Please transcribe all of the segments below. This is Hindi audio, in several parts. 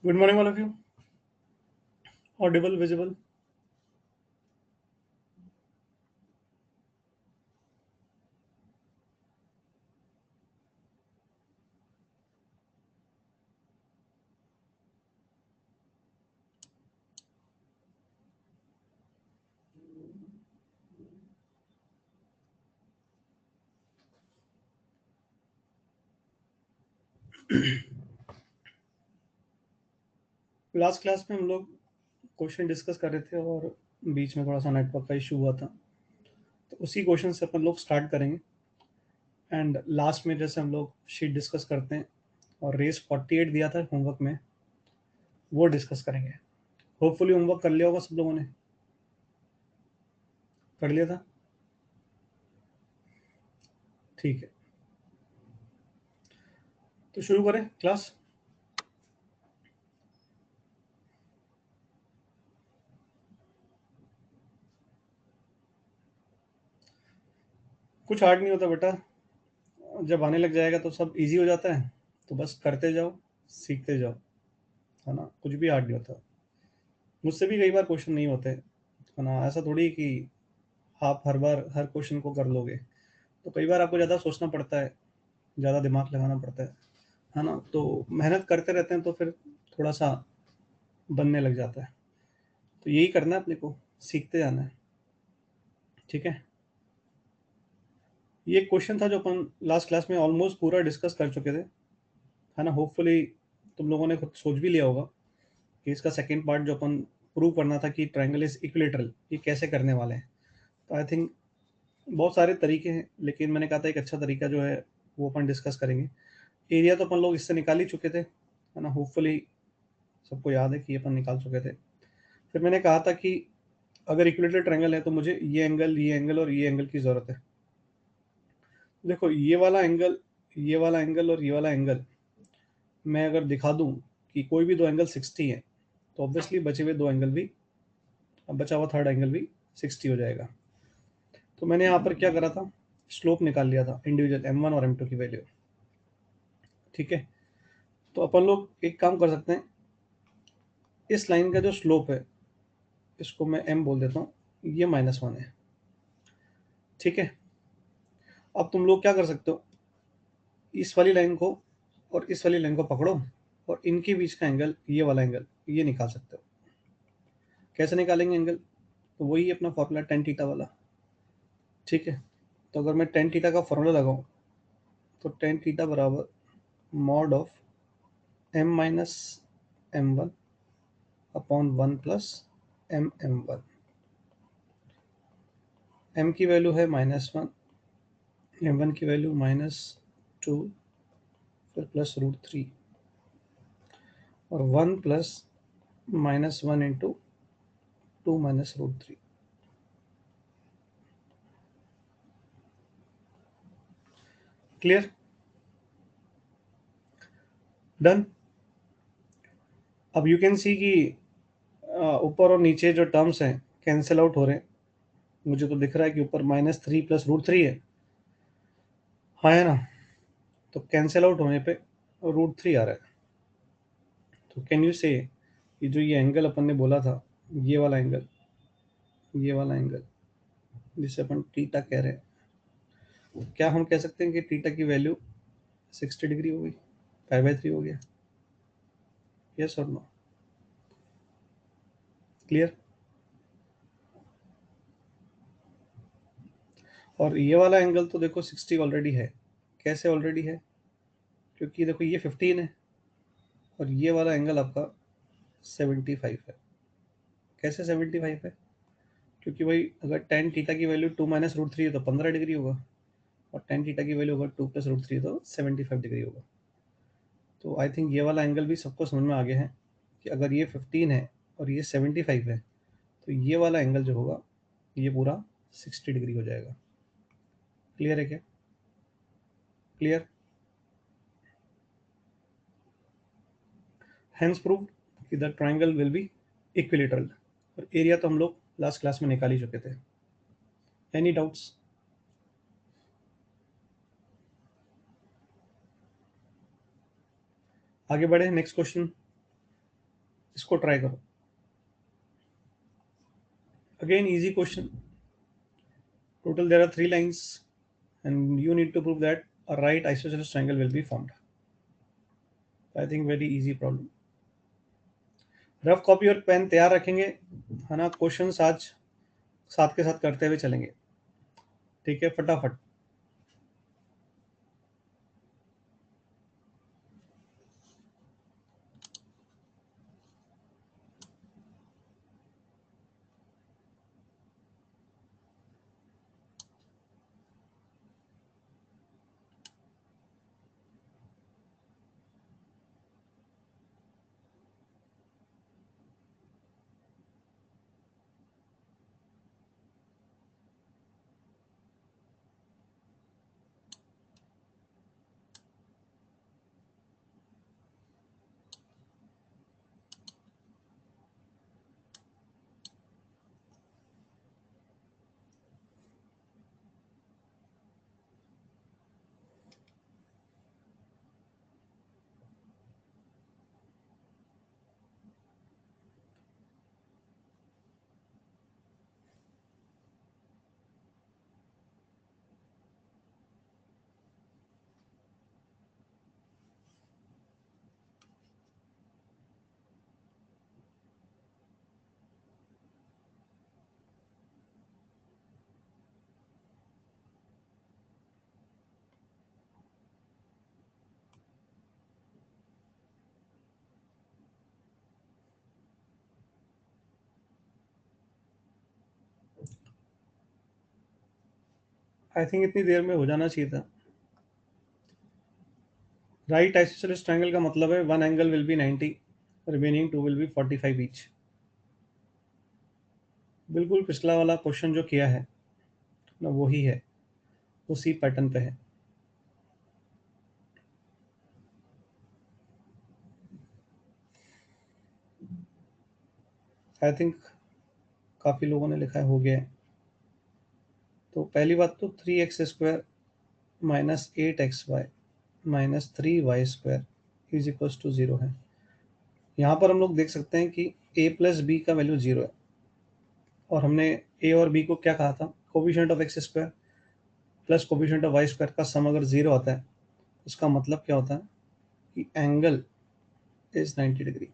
Good morning, all of you. Audible, visible. Last class में हम लोग क्वेश्चन डिस्कस कर रहे थे और बीच में थोड़ा सा नेटवर्क का इशू हुआ था, तो उसी क्वेश्चन से अपन लोग स्टार्ट करेंगे। एंड लास्ट में जैसे हम लोग शीट डिस्कस करते हैं और रेस 48 दिया था होमवर्क में, वो डिस्कस करेंगे। होपफुली होमवर्क कर लिया होगा सब लोगों ने। कर लिया था? ठीक है, तो शुरू करें क्लास। कुछ हार्ड नहीं होता बेटा, जब आने लग जाएगा तो सब इजी हो जाता है। तो बस करते जाओ, सीखते जाओ, है ना। कुछ भी हार्ड नहीं होता। मुझसे भी कई बार क्वेश्चन नहीं होते, है ना। ऐसा थोड़ी कि आप हर बार हर क्वेश्चन को कर लोगे। तो कई बार आपको ज़्यादा सोचना पड़ता है, ज़्यादा दिमाग लगाना पड़ता है ना। तो मेहनत करते रहते हैं तो फिर थोड़ा सा बनने लग जाता है। तो यही करना है अपने को, सीखते जाना है। ठीक है, ये क्वेश्चन था जो अपन लास्ट क्लास में ऑलमोस्ट पूरा डिस्कस कर चुके थे, है ना। होपफुली तुम लोगों ने खुद सोच भी लिया होगा कि इसका सेकेंड पार्ट जो अपन प्रूव करना था कि ट्राइंगल इज इक्विलेटरल, ये कैसे करने वाले हैं। तो आई थिंक बहुत सारे तरीके हैं, लेकिन मैंने कहा था एक अच्छा तरीका जो है वो अपन डिस्कस करेंगे। एरिया तो अपन लोग इससे निकाल ही चुके थे, है ना। होपफुली सबको याद है कि ये अपन निकाल चुके थे। फिर मैंने कहा था कि अगर इक्विलेटरल ट्रायंगल है तो मुझे ये एंगल और ये एंगल की ज़रूरत है। देखो ये वाला एंगल, ये वाला एंगल और ये वाला एंगल मैं अगर दिखा दूं कि कोई भी दो एंगल 60 है, तो ऑब्वियसली बचे हुए दो एंगल भी, अब बचा हुआ थर्ड एंगल भी 60 हो जाएगा। तो मैंने यहाँ पर क्या करा था, स्लोप निकाल लिया था इंडिविजुअल M1 और M2 की वैल्यू। ठीक है, तो अपन लोग एक काम कर सकते हैं, इस लाइन का जो स्लोप है इसको मैं M बोल देता हूँ, ये -1 है। ठीक है, अब तुम लोग क्या कर सकते हो, इस वाली लाइन को और इस वाली लाइन को पकड़ो और इनके बीच का एंगल, ये वाला एंगल, ये निकाल सकते हो। कैसे निकालेंगे एंगल? तो वही अपना फॉर्मूला टेन थीटा वाला। ठीक है, तो अगर मैं टेन थीटा का फॉर्मूला लगाऊं तो टेन थीटा बराबर mod of m minus M1 upon 1 plus M1। m की वैल्यू है -1, M1 की वैल्यू -2, फिर +√3 और 1 प्लस -1 इंटू 2 -√3। क्लियर? डन। अब यू कैन सी कि ऊपर और नीचे जो टर्म्स हैं कैंसिल आउट हो रहे हैं। मुझे तो दिख रहा है कि ऊपर -3 +√3 है, हाँ है ना। तो कैंसिल आउट होने पे √3 आ रहा है। तो कैन यू से कि जो ये एंगल अपन ने बोला था, ये वाला एंगल, ये वाला एंगल जिसे अपन थीटा कह रहे हैं, क्या हम कह सकते हैं कि थीटा की वैल्यू 60 डिग्री हो गई, 5/3 हो गया? यस और नो? क्लियर? और ये वाला एंगल तो देखो 60 ऑलरेडी है। कैसे ऑलरेडी है? क्योंकि देखो ये 15 है और ये वाला एंगल आपका 75 है। कैसे 75 है? क्योंकि भाई अगर टेन थीटा की वैल्यू 2 -√3 है तो 15 डिग्री होगा, और टेन थीटा की वैल्यू अगर 2 +√3 तो 75 डिग्री होगा। तो आई थिंक ये वाला एंगल भी सबको समझ में आ गया है कि अगर ये 15 है और ये 75 है, तो ये वाला एंगल जो होगा ये पूरा 60 डिग्री हो जाएगा। क्लियर है क्या? क्लियर? हैंस प्रूव कि the triangle will be equilateral. और एरिया तो हम लोग लास्ट क्लास में निकाल ही चुके थे। Any doubts? आगे बढ़े नेक्स्ट क्वेश्चन। इसको ट्राई करो। Again easy question. Total there are 3 lines and you need to prove that a right isosceles triangle will be formed. I think very easy problem. Rough copy और पेन तैयार रखेंगे, है ना। क्वेश्चंस आज साथ के साथ करते हुए चलेंगे, ठीक है, फटाफट। आई थिंक इतनी देर में हो जाना चाहिए था। राइट आइसोसेलेस ट्रायंगल का मतलब है one angle will be 90, remaining two will be 45 each. बिल्कुल पिछला वाला क्वेश्चन जो किया है ना, वही है, उसी पैटर्न पे है। आई थिंक काफ़ी लोगों ने लिखा है हो गया है। तो पहली बात तो 3x² minus 8xy minus 3y² is equals to 0 है। यहाँ पर हम लोग देख सकते हैं कि a प्लस बी का वैल्यू 0 है, और हमने a और b को क्या कहा था, coefficient of x² plus coefficient of y² का सम अगर 0 आता है, उसका मतलब क्या होता है कि एंगल इज 90 डिग्री।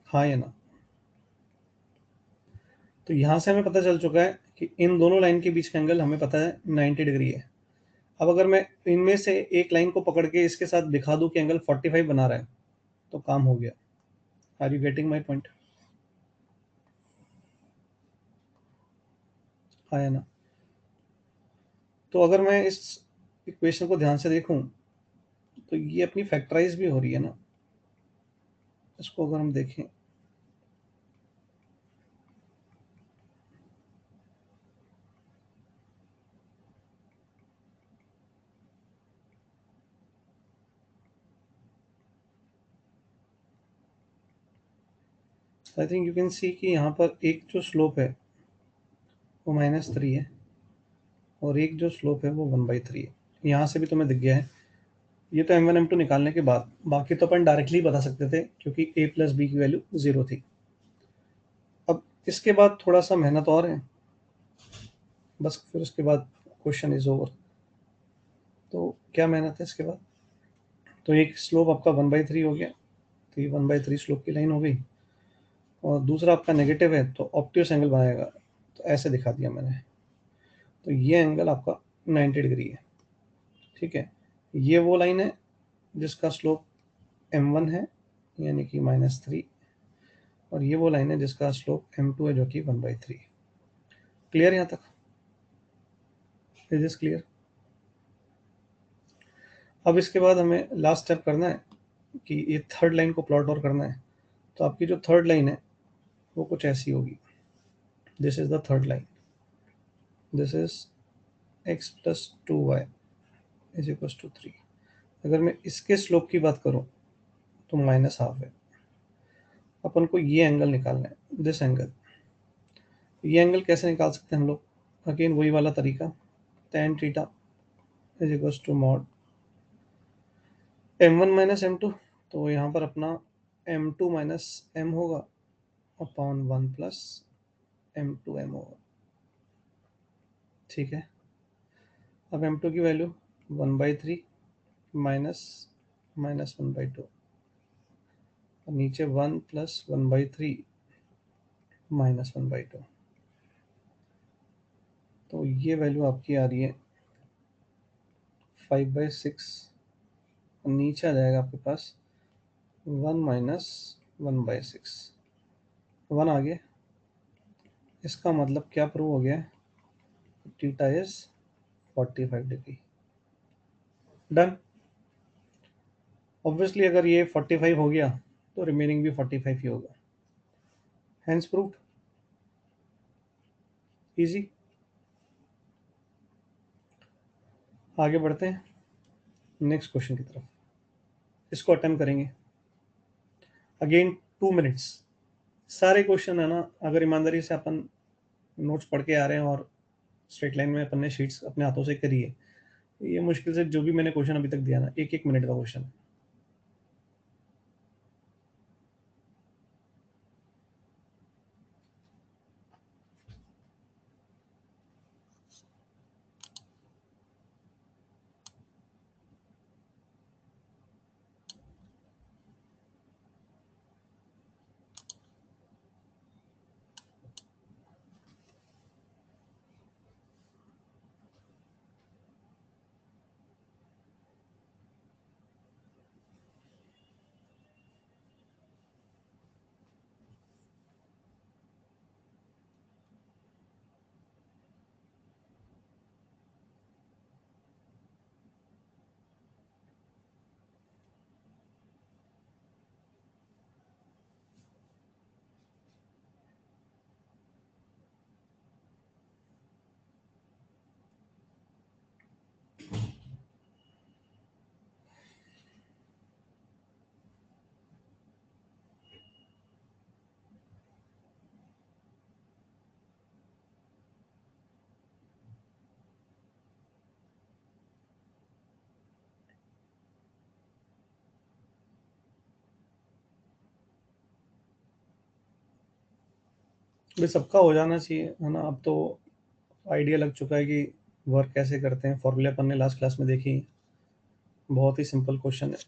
हाँ या ना। तो यहाँ से हमें पता चल चुका है कि इन दोनों लाइन के बीच का एंगल हमें पता है 90 डिग्री है। अब अगर मैं इनमें से एक लाइन को पकड़ के इसके साथ दिखा दूं कि एंगल 45 बना रहा है, तो काम हो गया। Are you getting my point? हाँ या ना। तो अगर मैं इस इक्वेशन को ध्यान से देखूं, तो ये अपनी फैक्टराइज भी हो रही है ना। इसको अगर हम देखें, आई थिंक यू कैन सी कि यहाँ पर एक जो स्लोप है वो -3 है, और एक जो स्लोप है वो 1/3 है। यहाँ से भी तुम्हें दिख गया है। ये तो m1 m2 निकालने के बाद, बाकी तो अपन डायरेक्टली बता सकते थे क्योंकि a प्लस बी की वैल्यू 0 थी। अब इसके बाद थोड़ा सा मेहनत और है, बस फिर उसके बाद क्वेश्चन इज ओवर। तो क्या मेहनत है इसके बाद? तो एक स्लोप आपका 1/3 हो गया, तो ये 1/3 स्लोप की लाइन हो गई, और दूसरा आपका नेगेटिव है तो ऑप्टियस एंगल बनाएगा। तो ऐसे दिखा दिया मैंने। तो ये एंगल आपका 90 डिग्री है, ठीक है। ये वो लाइन है जिसका स्लोप m1 है, यानी कि -3, और ये वो लाइन है जिसका स्लोप m2 है, जो कि 1/3। क्लियर यहाँ तक? Is this clear? अब इसके बाद हमें लास्ट स्टेप करना है कि ये थर्ड लाइन को प्लॉट और करना है। तो आपकी जो थर्ड लाइन है वो कुछ ऐसी होगी। This is the third line, this is x plus 2y is equal to 3। अगर मैं इसके स्लोप की बात करूं तो -½ है। अपन को ये एंगल निकालना है, दिस एंगल। ये एंगल कैसे निकाल सकते हैं हम लोग? अगेन वही वाला तरीका, tan theta is equal to mod m1 minus m2। तो यहाँ पर अपना m2 माइनस m होगा अपॉन 1 प्लस m2m होगा। ठीक है, अब m2 की वैल्यू 1/3 माइनस माइनस 1/2 और नीचे 1 प्लस 1/3 माइनस 1/2। तो ये वैल्यू आपकी आ रही है 5/6। नीचे आ जाएगा आपके पास 1 माइनस 1/6। 1 आ गया। इसका मतलब क्या प्रूव हो गया? Theta is 45 degree. Done. Obviously अगर ये 45 हो गया तो रिमेनिंग भी 45 ही होगा। Hence proved. इजी। आगे बढ़ते हैं नेक्स्ट क्वेश्चन की तरफ। इसको अटेम्प्ट करेंगे। Again 2 minutes. सारे क्वेश्चन है ना, अगर ईमानदारी से अपन नोट्स पढ़ के आ रहे हैं और स्ट्रेट लाइन में अपन ने शीट्स अपने हाथों से करी है, ये मुश्किल से जो भी मैंने क्वेश्चन अभी तक दिया ना, 1-1 मिनट का क्वेश्चन। ये सबका हो जाना चाहिए, है ना। अब तो आइडिया लग चुका है कि वर्क कैसे करते हैं। फॉर्मूले अपन ने लास्ट क्लास में देखी। बहुत ही सिंपल क्वेश्चन है।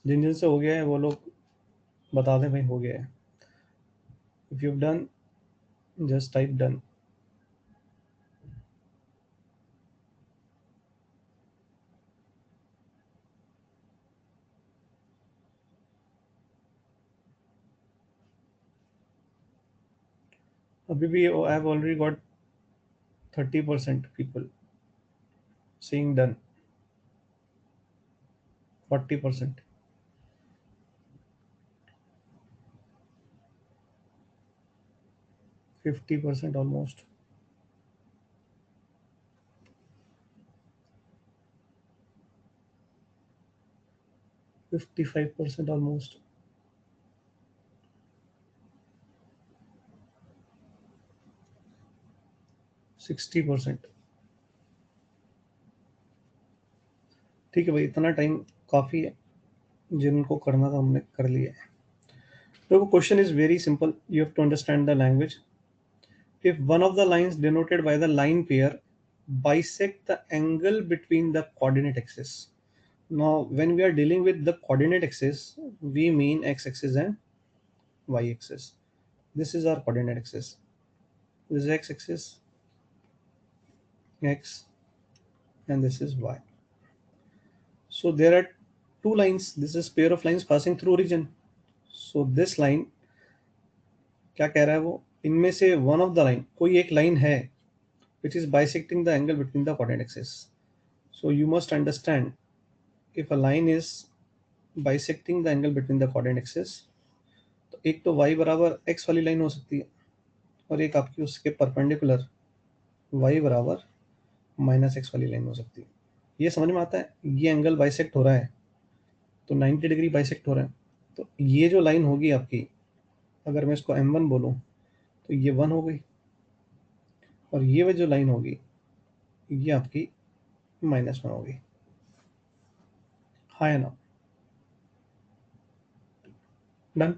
जिन जिन से हो गया है वो लोग बता दें भाई हो गया है। If you done just type done. अभी भी I have already got 30% people saying done. 40%, 50% almost, 55% almost, 60%। ठीक है भाई, इतना टाइम काफ़ी है। जिनको करना था हमने कर लिया है। तो question is very simple, you have to understand the language. If one of the lines denoted by the line pair bisect the angle between the coordinate axis. Now, when we are dealing with the coordinate axis, we mean x-axis and y-axis. This is our coordinate axis. This is x-axis, x, and this is y. So there are two lines. This is pair of lines passing through origin. So this line क्या कह रहा है वो, इनमें से one of the line, कोई एक line है which is bisecting the angle between the coordinate axis. So you must understand, if a line is bisecting the angle between the coordinate axis, तो एक तो y बराबर x वाली लाइन हो सकती है और एक आपकी उसके परपेंडिकुलर y बराबर माइनस एक्स वाली लाइन हो सकती है। ये समझ में आता है? ये एंगल बाइसेक्ट हो रहा है तो 90 डिग्री बाइसेक्ट हो रहा है। तो ये जो लाइन होगी आपकी, अगर मैं इसको m1 बोलूँ तो ये 1 हो गई, और ये जो लाइन होगी ये आपकी -1 होगी। हाँ या ना? डन।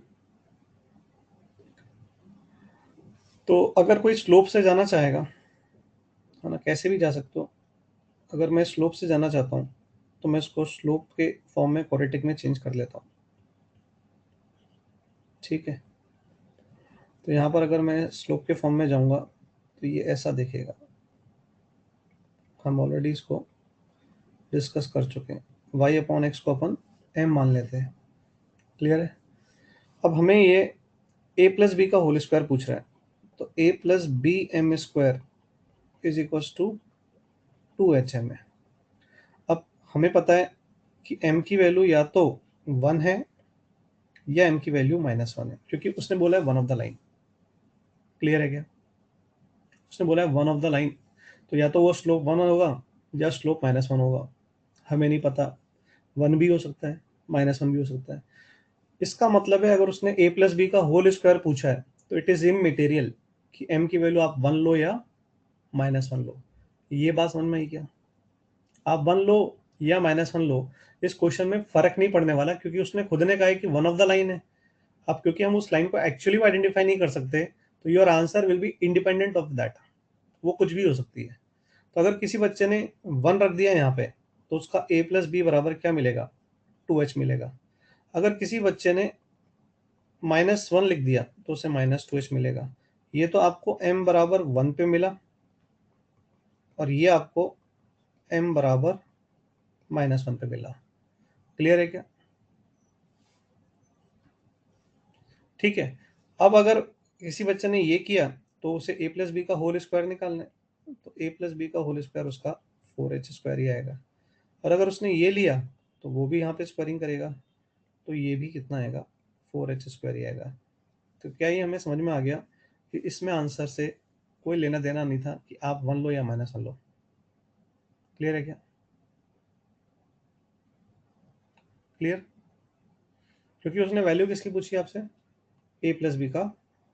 तो अगर कोई स्लोप से जाना चाहेगा, है ना, कैसे भी जा सकते हो। अगर मैं स्लोप से जाना चाहता हूँ तो मैं इसको स्लोप के फॉर्म में क्वाड्रेटिक में चेंज कर लेता हूँ। ठीक है, तो यहाँ पर अगर मैं स्लोप के फॉर्म में जाऊँगा तो ये ऐसा दिखेगा। हम ऑलरेडी इसको डिस्कस कर चुके हैं। वाई अपॉन एक्स को अपन एम मान लेते हैं। क्लियर है। अब हमें ये ए प्लस बी का होल स्क्वायर पूछ रहा है, तो a plus b m square is equal to 2 h m है। अब हमें पता है कि m की वैल्यू या तो 1 है या m की वैल्यू -1 है, क्योंकि उसने बोला है one of the line. Clear है क्या? उसने बोला है वन ऑफ द लाइन, तो या तो वो स्लोप 1 होगा या स्लोप -1 होगा। हमें नहीं पता, 1 भी हो सकता है, -1 भी हो सकता है। इसका मतलब है अगर उसने a प्लस बी का होल स्क्वायर पूछा है तो इट इज इमटेरियल कि m की वैल्यू आप 1 लो या -1 लो। ये बात समझ में आई क्या? आप 1 लो या -1 लो, इस क्वेश्चन में फर्क नहीं पड़ने वाला, क्योंकि उसने खुद ने कहा है कि वन ऑफ द लाइन है। अब क्योंकि हम उस लाइन को एक्चुअली आइडेंटिफाई नहीं कर सकते, तो your answer will be independent of that. वो कुछ भी हो सकती है। तो अगर किसी बच्चे ने 1 रख दिया यहाँ पे, तो उसका a प्लस बी बराबर क्या मिलेगा? 2h मिलेगा। अगर किसी बच्चे ने -1 लिख दिया तो उसे -2h मिलेगा। ये तो आपको m बराबर 1 पे मिला, और ये आपको m बराबर -1 पे मिला। क्लियर है क्या? ठीक है। अब अगर किसी बच्चे ने ये किया तो उसे a प्लस बी का होल स्क्वायर निकालना है, तो a प्लस बी का होल स्क्वायर उसका 4h स्क्वायर ही आएगा। और अगर उसने ये लिया तो वो भी यहाँ पे स्क्वायरिंग करेगा, तो ये भी कितना आएगा? 4h स्क्वायर ही आएगा। तो क्या ये हमें समझ में आ गया कि इसमें आंसर से कोई लेना देना नहीं था कि आप 1 लो या -1 लो। क्लियर है क्या? क्लियर। क्योंकि उसने वैल्यू किसकी पूछी आपसे? a प्लस बी का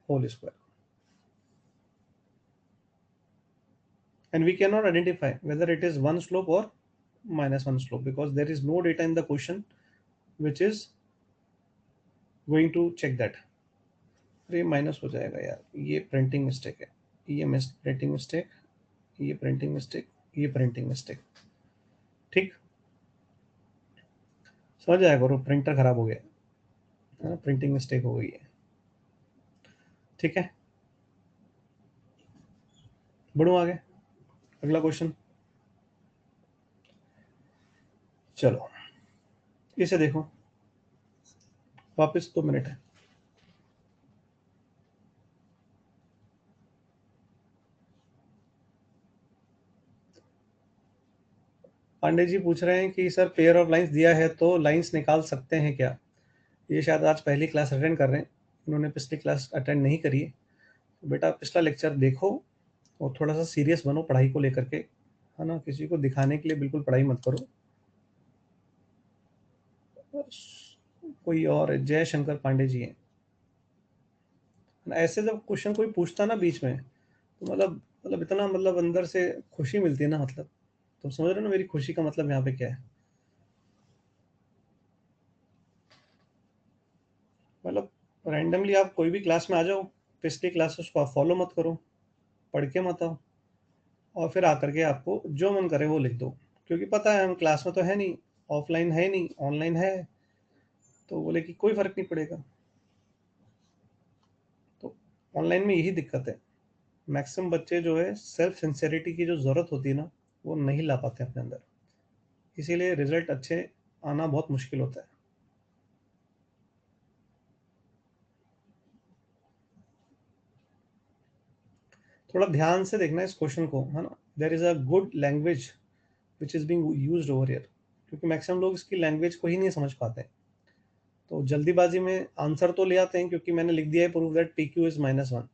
whole square. And we cannot identify whether it is one slope or -1 slope, because there is no data in the question which is going to check that. अरे माइनस हो जाएगा यार, ये प्रिंटिंग मिस्टेक है, ये प्रिंटिंग मिस्टेक, ये प्रिंटिंग मिस्टेक, ये प्रिंटिंग मिस्टेक। ठीक, समझ आया करो, प्रिंटर खराब हो गया है, प्रिंटिंग मिस्टेक हो गई है। ठीक है, बढ़ो आगे, अगला क्वेश्चन। चलो इसे देखो, वापस 2 मिनट है। पांडे जी पूछ रहे हैं कि सर पेयर ऑफ लाइंस दिया है तो लाइंस निकाल सकते हैं क्या? ये शायद आज पहली क्लास अटेंड कर रहे हैं, इन्होंने पिछली क्लास अटेंड नहीं करी है। तो बेटा पिछला लेक्चर देखो और थोड़ा सा सीरियस बनो पढ़ाई को लेकर के, है ना, किसी को दिखाने के लिए बिल्कुल पढ़ाई मत करो। कोई और जय शंकर पांडे जी हैं। ऐसे जब क्वेश्चन कोई पूछता ना बीच में, तो मतलब इतना मतलब अंदर से खुशी मिलती है ना, मतलब तुम समझ रहे हो ना मेरी खुशी का मतलब यहाँ पे क्या है। मतलब रैंडमली आप कोई भी क्लास में आ जाओ, पिछली क्लासेस को आप फॉलो मत करो, पढ़ के मत आओ, और फिर आकर के आपको जो मन करे वो लिख दो, क्योंकि पता है हम क्लास में तो है नहीं, ऑफलाइन है नहीं, ऑनलाइन है, तो बोले कि कोई फर्क नहीं पड़ेगा। तो ऑनलाइन में यही दिक्कत है, मैक्सिमम बच्चे जो है सेल्फ सिंसेरिटी की जो ज़रूरत होती है ना, वो नहीं ला पाते अपने अंदर, इसीलिए रिजल्ट अच्छे आना बहुत मुश्किल होता है। थोड़ा ध्यान से देखना इस क्वेश्चन को, है ना। There is a good language which is being use over here, क्योंकि मैक्सिमम लोग इसकी लैंग्वेज को ही नहीं समझ पाते, तो जल्दीबाजी में आंसर तो ले आते हैं क्योंकि मैंने लिख दिया है prove that P q is -1,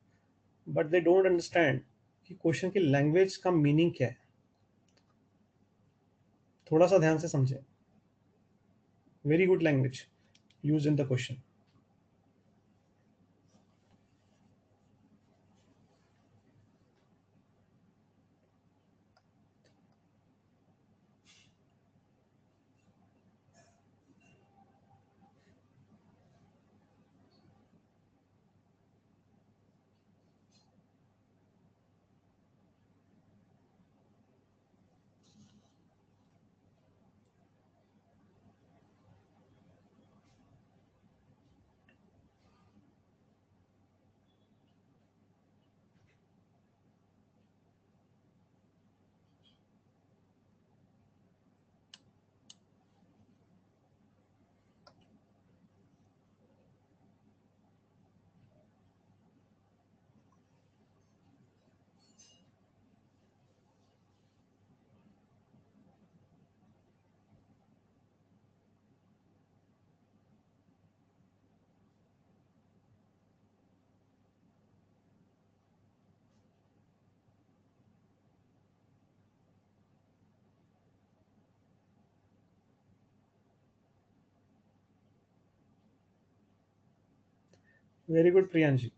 but they don't understand कि क्वेश्चन की लैंग्वेज का मीनिंग क्या है। थोड़ा सा ध्यान से समझे, very good language use in the question. Very good Priyanshi,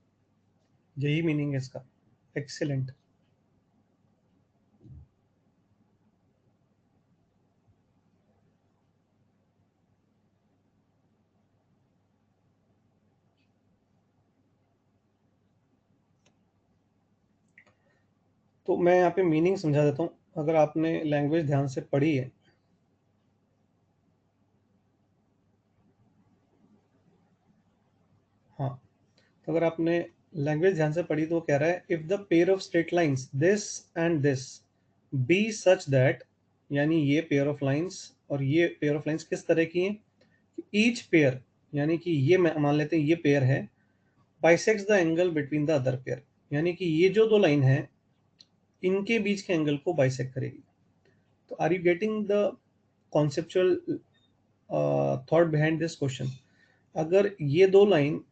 यही मीनिंग है इसका। एक्सीलेंट। तो मैं यहाँ पे मीनिंग समझा देता हूँ, अगर आपने लैंग्वेज ध्यान से पढ़ी है। हाँ, तो अगर आपने लैंग्वेज ध्यान से पढ़ी तो वो कह रहा है, if the pair of straight lines this and this be such that, यानी ये पेयर ऑफ लाइंस और ये पेयर ऑफ लाइंस किस तरह की हैं, ईच पेयर, यानी कि ये मान लेते हैं ये पेयर है, bisects the angle between the other pair, यानी कि ये जो दो लाइन है इनके बीच के एंगल को बाइसेक्ट करेगी। तो are you getting the conceptual thought behind this question? अगर ये दो लाइन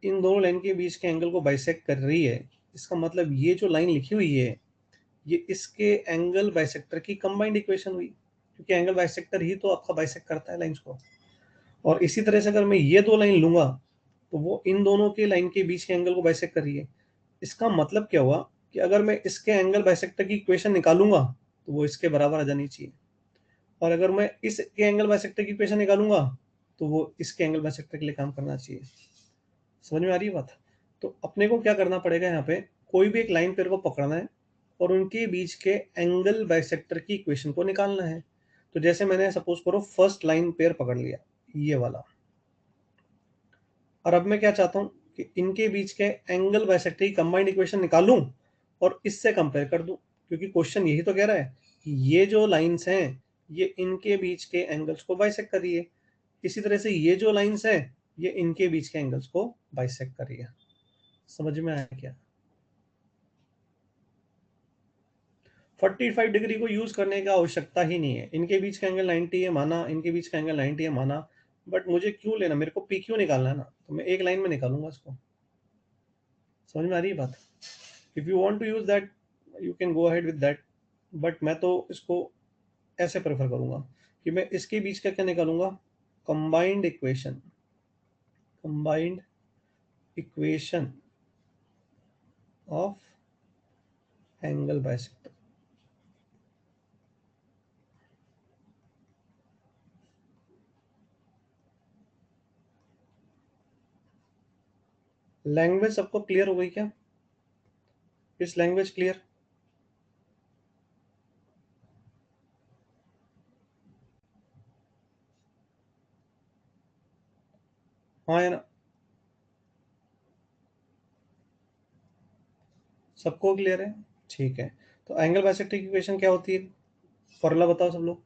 इन दोनों लाइन के बीच के एंगल को बाइसेक्ट कर रही है, इसका मतलब ये जो लाइन लिखी हुई है ये इसके एंगल बाइसेक्टर की कंबाइंड इक्वेशन हुई, क्योंकि एंगल बाइसेक्टर ही तो आपका बाइसेक्ट करता है लाइंस को। और इसी तरह से अगर मैं ये दो लाइन लूंगा तो वो इन दोनों के लाइन के बीच के एंगल को बाइसेक्ट कर रही है। इसका मतलब क्या हुआ कि अगर मैं इसके एंगल बाइसेक्टर की इक्वेशन निकालूंगा तो वो इसके बराबर आ जानी चाहिए, और अगर मैं इसके एंगल बाइसेक्टर की इक्वेशन निकालूंगा तो वो इसके एंगल बाइसेक्टर के लिए काम करना चाहिए। समझ में आ रही है बात? तो अपने को क्या करना पड़ेगा, यहाँ पे कोई भी एक लाइन पेयर को पकड़ना है और उनके बीच के एंगल बाइसेक्टर की इक्वेशन को निकालना है। तो जैसे मैंने सपोज करो फर्स्ट लाइन पेयर पकड़ लिया, ये वाला, और अब मैं क्या चाहता हूँ कि इनके बीच के एंगल बाइसेक्टर की कंबाइंड इक्वेशन निकालूं और इससे कंपेयर कर दूं, क्योंकि क्वेश्चन यही तो कह रहा है कि ये जो लाइंस हैं ये इनके बीच के एंगल्स को बाइसेक्ट कर रही है। इसी तरह से ये जो लाइंस हैं ये इनके बीच के एंगल्स को बाइसेक्ट कर रही है। समझ में आया क्या? 45 डिग्री को यूज करने की आवश्यकता ही नहीं है। इनके बीच का एंगल 90 है माना, इनके बीच का एंगल 90 है माना, बट मुझे क्यों लेना, मेरे को पी क्यों निकालना है ना, तो मैं एक लाइन में निकालूंगा इसको। समझ में आ रही है बात? If you want to use that you can go ahead with that, but मैं तो इसको ऐसे प्रेफर करूंगा कि मैं इसके बीच का क्या निकालूंगा, combined equation, combined equation of angle bisector. Language सबको क्लियर हो गई क्या? इस लैंग्वेज क्लियर? हाँ है ना? सबको क्लियर है? ठीक है। तो एंगल बाइसेक्टर की इक्वेशन क्या होती है, फॉर्मूला बताओ सब लोग।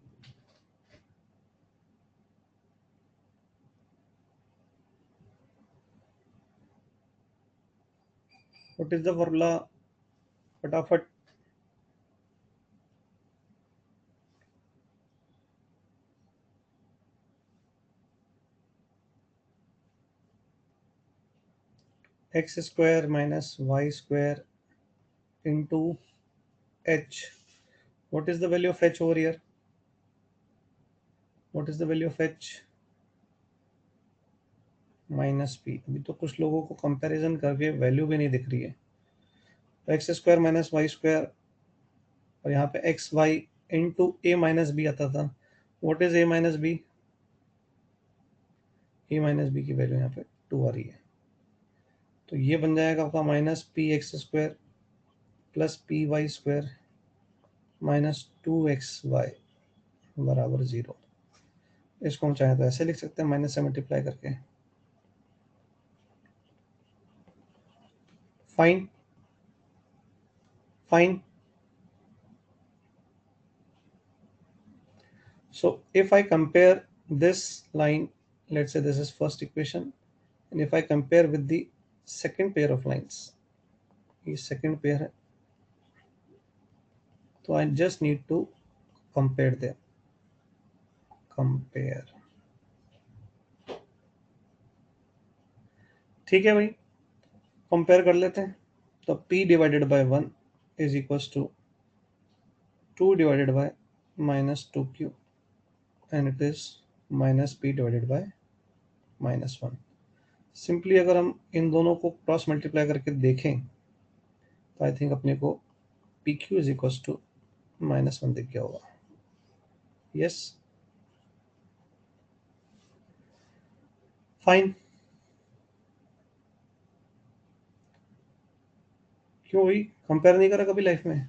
What is the formula? फटाफट। X square minus y square into h. What is the value of h over here? What is the value of h? Minus p. अभी तो कुछ लोगों को कंपैरिजन करके वैल्यू भी नहीं दिख रही है। तो x square minus y square, और यहाँ पे x y into a minus b आता था। What is a minus b? A minus b की वैल्यू यहाँ पे 2 आ रही है। तो ये बन जाएगा आपका minus p x square plus p y square minus 2xy बराबर 0। इसको हम चाहें तो ऐसे लिख सकते हैं, माइनस से मल्टीप्लाई करके। Fine, fine. So if I compare this line, let's say this is first equation, and if I compare with the second pair of lines, ये second pair है, तो I just need to compare them, compare। ठीक है भाई, कंपेयर कर लेते हैं। तो p divided by 1 is equals to 2 divided by minus 2q, and it is minus p divided by minus 1। Simply अगर हम इन दोनों को क्रॉस मल्टीप्लाई करके देखें तो आई थिंक अपने को p q is equal to -1 दिख गया होगा। Yes, fine. क्यों हुई? कंपेयर नहीं करा कभी लाइफ में?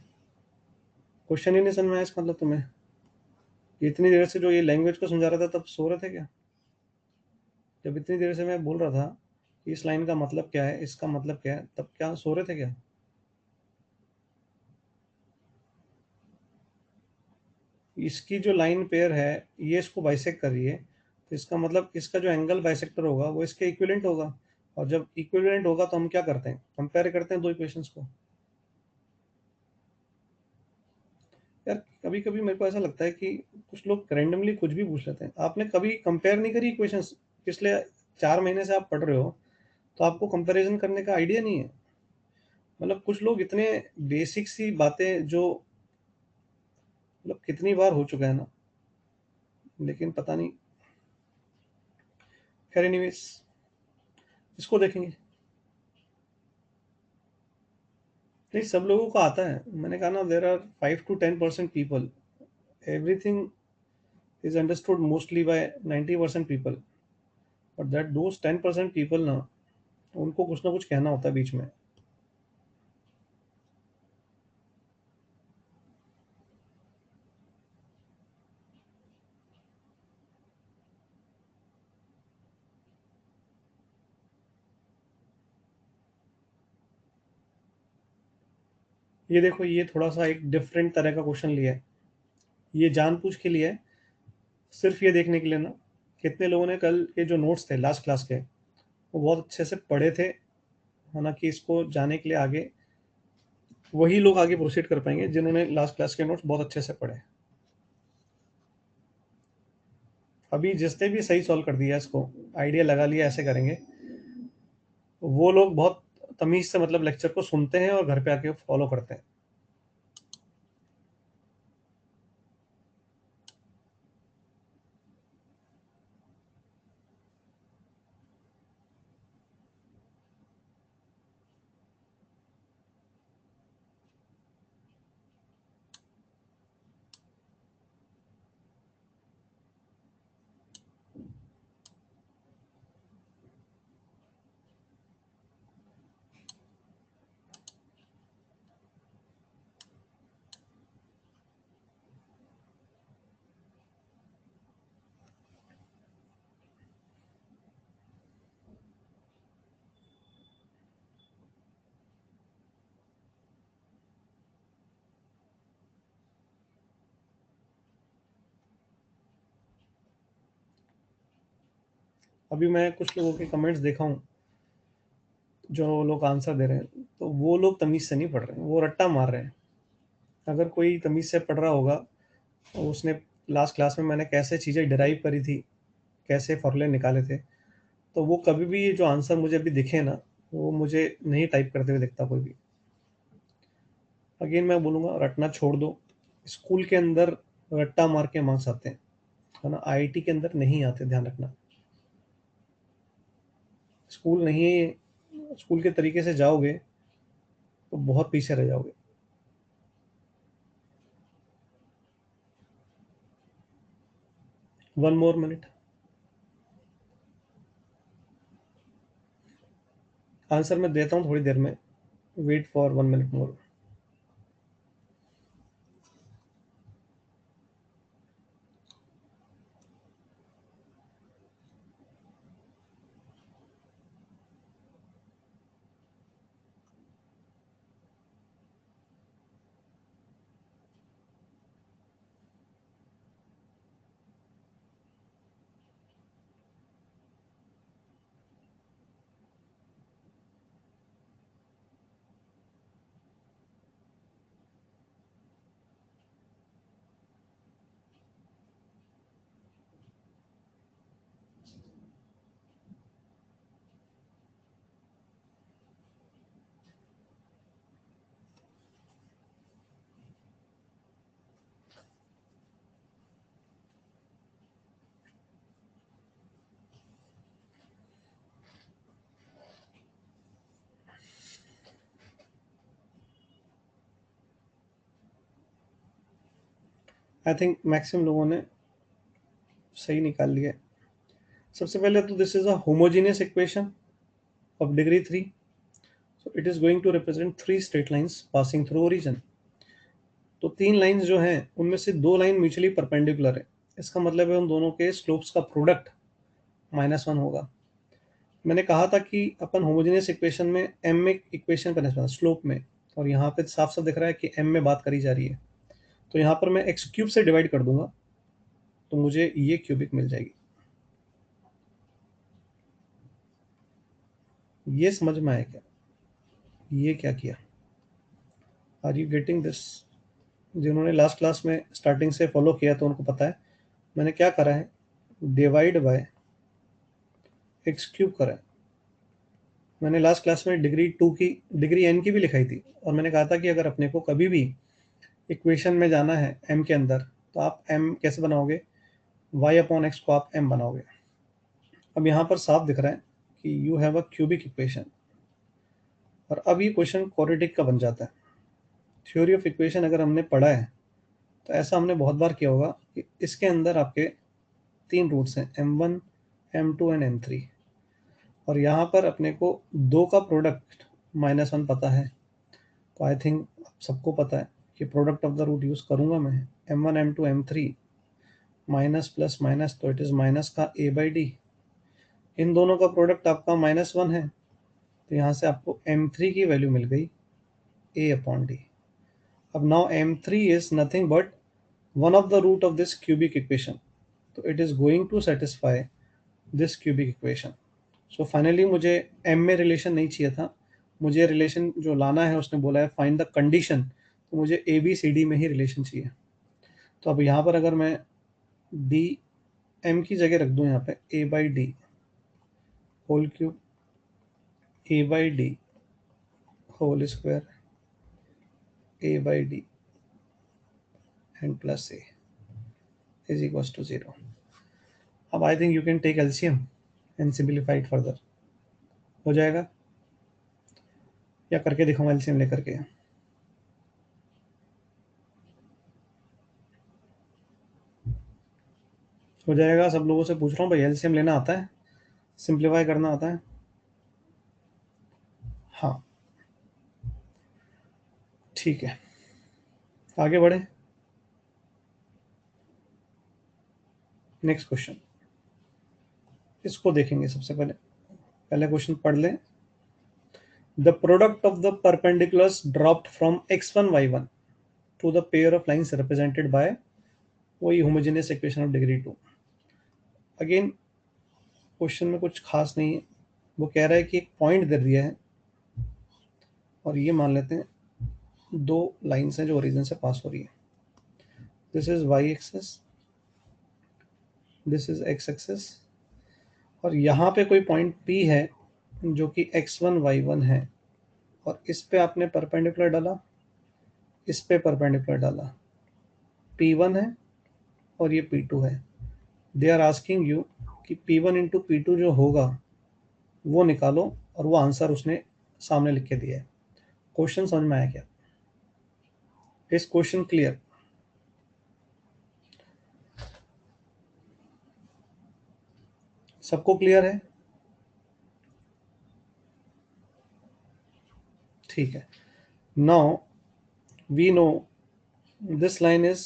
क्वेश्चन ही नहीं समझ में आया इसका मतलब तुम्हें? इतनी देर से जो ये लैंग्वेज को समझा रहा था तब सो रहे थे क्या? जब इतनी देर से मैं बोल रहा था कि इस लाइन का मतलब क्या है, इसका मतलब क्या है, तब क्या सो रहे थे क्या? इसकी जो लाइन पेयर है, ये इसको बाइसेक्ट कर रही है, तो इसका मतलब इसका जो एंगल बाइसेक्टर होगा वो इसके इक्विवेलेंट होगा। और जब इक्विवेलेंट होगा तो हम क्या करते हैं? कंपेयर करते हैं दो इक्वेशंस को। यार कभी कभी मेरे को ऐसा लगता है कि कुछ लोग रैंडमली कुछ भी पूछ लेते हैं। आपने कभी कंपेयर नहीं करी इक्वेशंस? पिछले 4 महीने से आप पढ़ रहे हो तो आपको कंपैरिजन करने का आइडिया नहीं है। मतलब कुछ लोग इतने बेसिक सी बातें जो मतलब कितनी बार हो चुका है ना, लेकिन पता नहीं। खैर एनीवेज, इसको देखेंगे। नहीं, सब लोगों को आता है। मैंने कहा ना, there are 5 to 10% people, everything is understood mostly by 90% people, but that those 10% people ना, उनको कुछ ना कुछ कहना होता है बीच में। ये देखो, ये थोड़ा सा एक डिफरेंट तरह का क्वेश्चन लिया है। ये जानबूझ के लिए है, सिर्फ ये देखने के लिए ना, कितने लोगों ने कल के जो नोट्स थे लास्ट क्लास के वो बहुत अच्छे से पढ़े थे। हालांकि इसको जाने के लिए आगे वही लोग आगे प्रोसीड कर पाएंगे जिन्होंने लास्ट क्लास के नोट्स बहुत अच्छे से पढ़े। अभी जिसने भी सही सॉल्व कर दिया, इसको आइडिया लगा लिया ऐसे करेंगे, वो लोग बहुत तमीज से मतलब लेक्चर को सुनते हैं और घर पे आके फॉलो करते हैं। अभी मैं कुछ लोगों के कमेंट्स देखा हूँ, जो लोग आंसर दे रहे हैं, तो वो लोग तमीज से नहीं पढ़ रहे हैं, वो रट्टा मार रहे हैं। अगर कोई तमीज से पढ़ रहा होगा तो उसने लास्ट क्लास में मैंने कैसे चीज़ें डिराइव करी थी, कैसे फॉर्मूले निकाले थे, तो वो कभी भी ये जो आंसर मुझे अभी दिखे ना, वो मुझे नहीं टाइप करते हुए दिखता कोई भी। अगेन मैं बोलूँगा, रटना छोड़ दो। स्कूल के अंदर रट्टा मार के मार्क्स आते हैं, है ना? आईआईटी के अंदर नहीं आते, ध्यान रखना। स्कूल नहीं, स्कूल के तरीके से जाओगे तो बहुत पीछे रह जाओगे। 1 more minute। आंसर मैं देता हूँ थोड़ी देर में। Wait for 1 minute more. I think maximum लोगों ने सही निकाल लिया है। सबसे पहले तो this is a homogeneous equation of degree 3, so it is going to represent three straight lines passing through origin। तो तीन लाइंस जो हैं उनमें से दो लाइन म्यूचुअली परपेंडिकुलर है, इसका मतलब है उन दोनों के स्लोप्स का प्रोडक्ट -1 होगा। मैंने कहा था कि अपन होमोजेनियस इक्वेशन में एम में इक्वेशन करने से स्लोप में, और यहाँ पे साफ साफ दिख रहा है कि एम में बात करी जा रही है, तो यहाँ पर मैं एक्स क्यूब से डिवाइड कर दूंगा तो मुझे ये क्यूबिक मिल जाएगी। ये समझ में आया क्या? ये क्या किया? Are you getting this? जिन्होंने लास्ट क्लास में स्टार्टिंग से फॉलो किया तो उनको पता है मैंने क्या करा है, डिवाइड बाय एक्स क्यूब करा है। मैंने लास्ट क्लास में डिग्री 2 की, डिग्री n की भी लिखाई थी, और मैंने कहा था कि अगर अपने को कभी भी इक्वेशन में जाना है m के अंदर तो आप m कैसे बनाओगे, y अपॉन एक्स को आप m बनाओगे। अब यहाँ पर साफ दिख रहा है कि you have a cubic equation, और अब ये क्वेश्चन क्वाड्रेटिक का बन जाता है। थ्योरी ऑफ इक्वेशन अगर हमने पढ़ा है तो ऐसा हमने बहुत बार किया होगा कि इसके अंदर आपके तीन रूट्स हैं, m1 m2 एंड m3, और यहाँ पर अपने को दो का प्रोडक्ट -1 पता है, तो आई थिंक सबको पता है कि product of the root use करूँगा मैं, m1 m2 m3 minus plus minus, तो इट इज़ माइनस का a/d। इन दोनों का प्रोडक्ट आपका -1 है, तो यहाँ से आपको m3 की वैल्यू मिल गई a/d। अब now m3 is nothing but one of the root of this cubic equation, तो it is going to satisfy this cubic equation. So finally मुझे m में रिलेशन नहीं चाहिए था, मुझे रिलेशन जो लाना है उसने बोला है फाइंड द कंडीशन, तो मुझे ए बी सी डी में ही रिलेशन चाहिए। तो अब यहाँ पर अगर मैं डी एम की जगह रख दूँ, यहाँ पे a/d whole cube a/d whole square a/d and plus a is equals to 0। अब I think you can take LCM and simplify it further. हो जाएगा या करके दिखाऊँ एलसीएम लेकर के? हो जाएगा? सब लोगों से पूछ रहा हूँ भाई, एलसीएम लेना आता है, सिंप्लीफाई करना आता है? हाँ, ठीक है, आगे बढ़े। नेक्स्ट क्वेश्चन, इसको देखेंगे। सबसे पहले पहले क्वेश्चन पढ़ लें। The product of the perpendiculars dropped from x1 y1 to the pair of lines represented by, वही homogeneous equation of degree 2। Again question में कुछ खास नहीं है, वो कह रहा है कि एक पॉइंट दे दिया है, और ये मान लेते हैं दो लाइंस हैं जो ओरिजिन से पास हो रही है। This is y axis, this is x axis, और यहाँ पे कोई पॉइंट P है जो कि x1 y1 है, और इस पे आपने परपेंडिकुलर डाला, इस पे परपेंडिकुलर डाला, P1 है और ये P2 है। दे आर आस्किंग यू कि P1 इंटू P2 जो होगा वो निकालो, और वो आंसर उसने सामने लिख के दिया है। क्वेश्चन समझ में आया क्या? इस क्वेश्चन क्लियर? सबको क्लियर है? ठीक है। Now we know this line is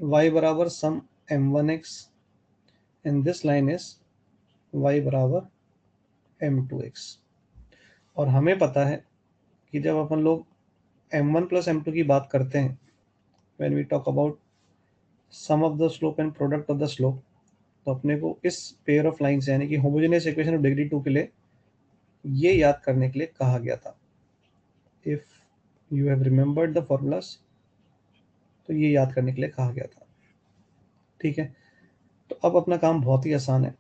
y बराबर sum m1x and this line is y बराबर m2x, और हमें पता है कि जब अपन लोग m1 प्लस m2 की बात करते हैं, when we talk about sum of the slope and product of the slope, तो अपने को इस पेयर ऑफ लाइंस यानी कि होमोजेनियस इक्वेशन ऑफ डिग्री 2 के लिए ये याद करने के लिए कहा गया था। If you have remembered the formulas, तो ये याद करने के लिए कहा गया था। ठीक है, तो अब अपना काम बहुत ही आसान है।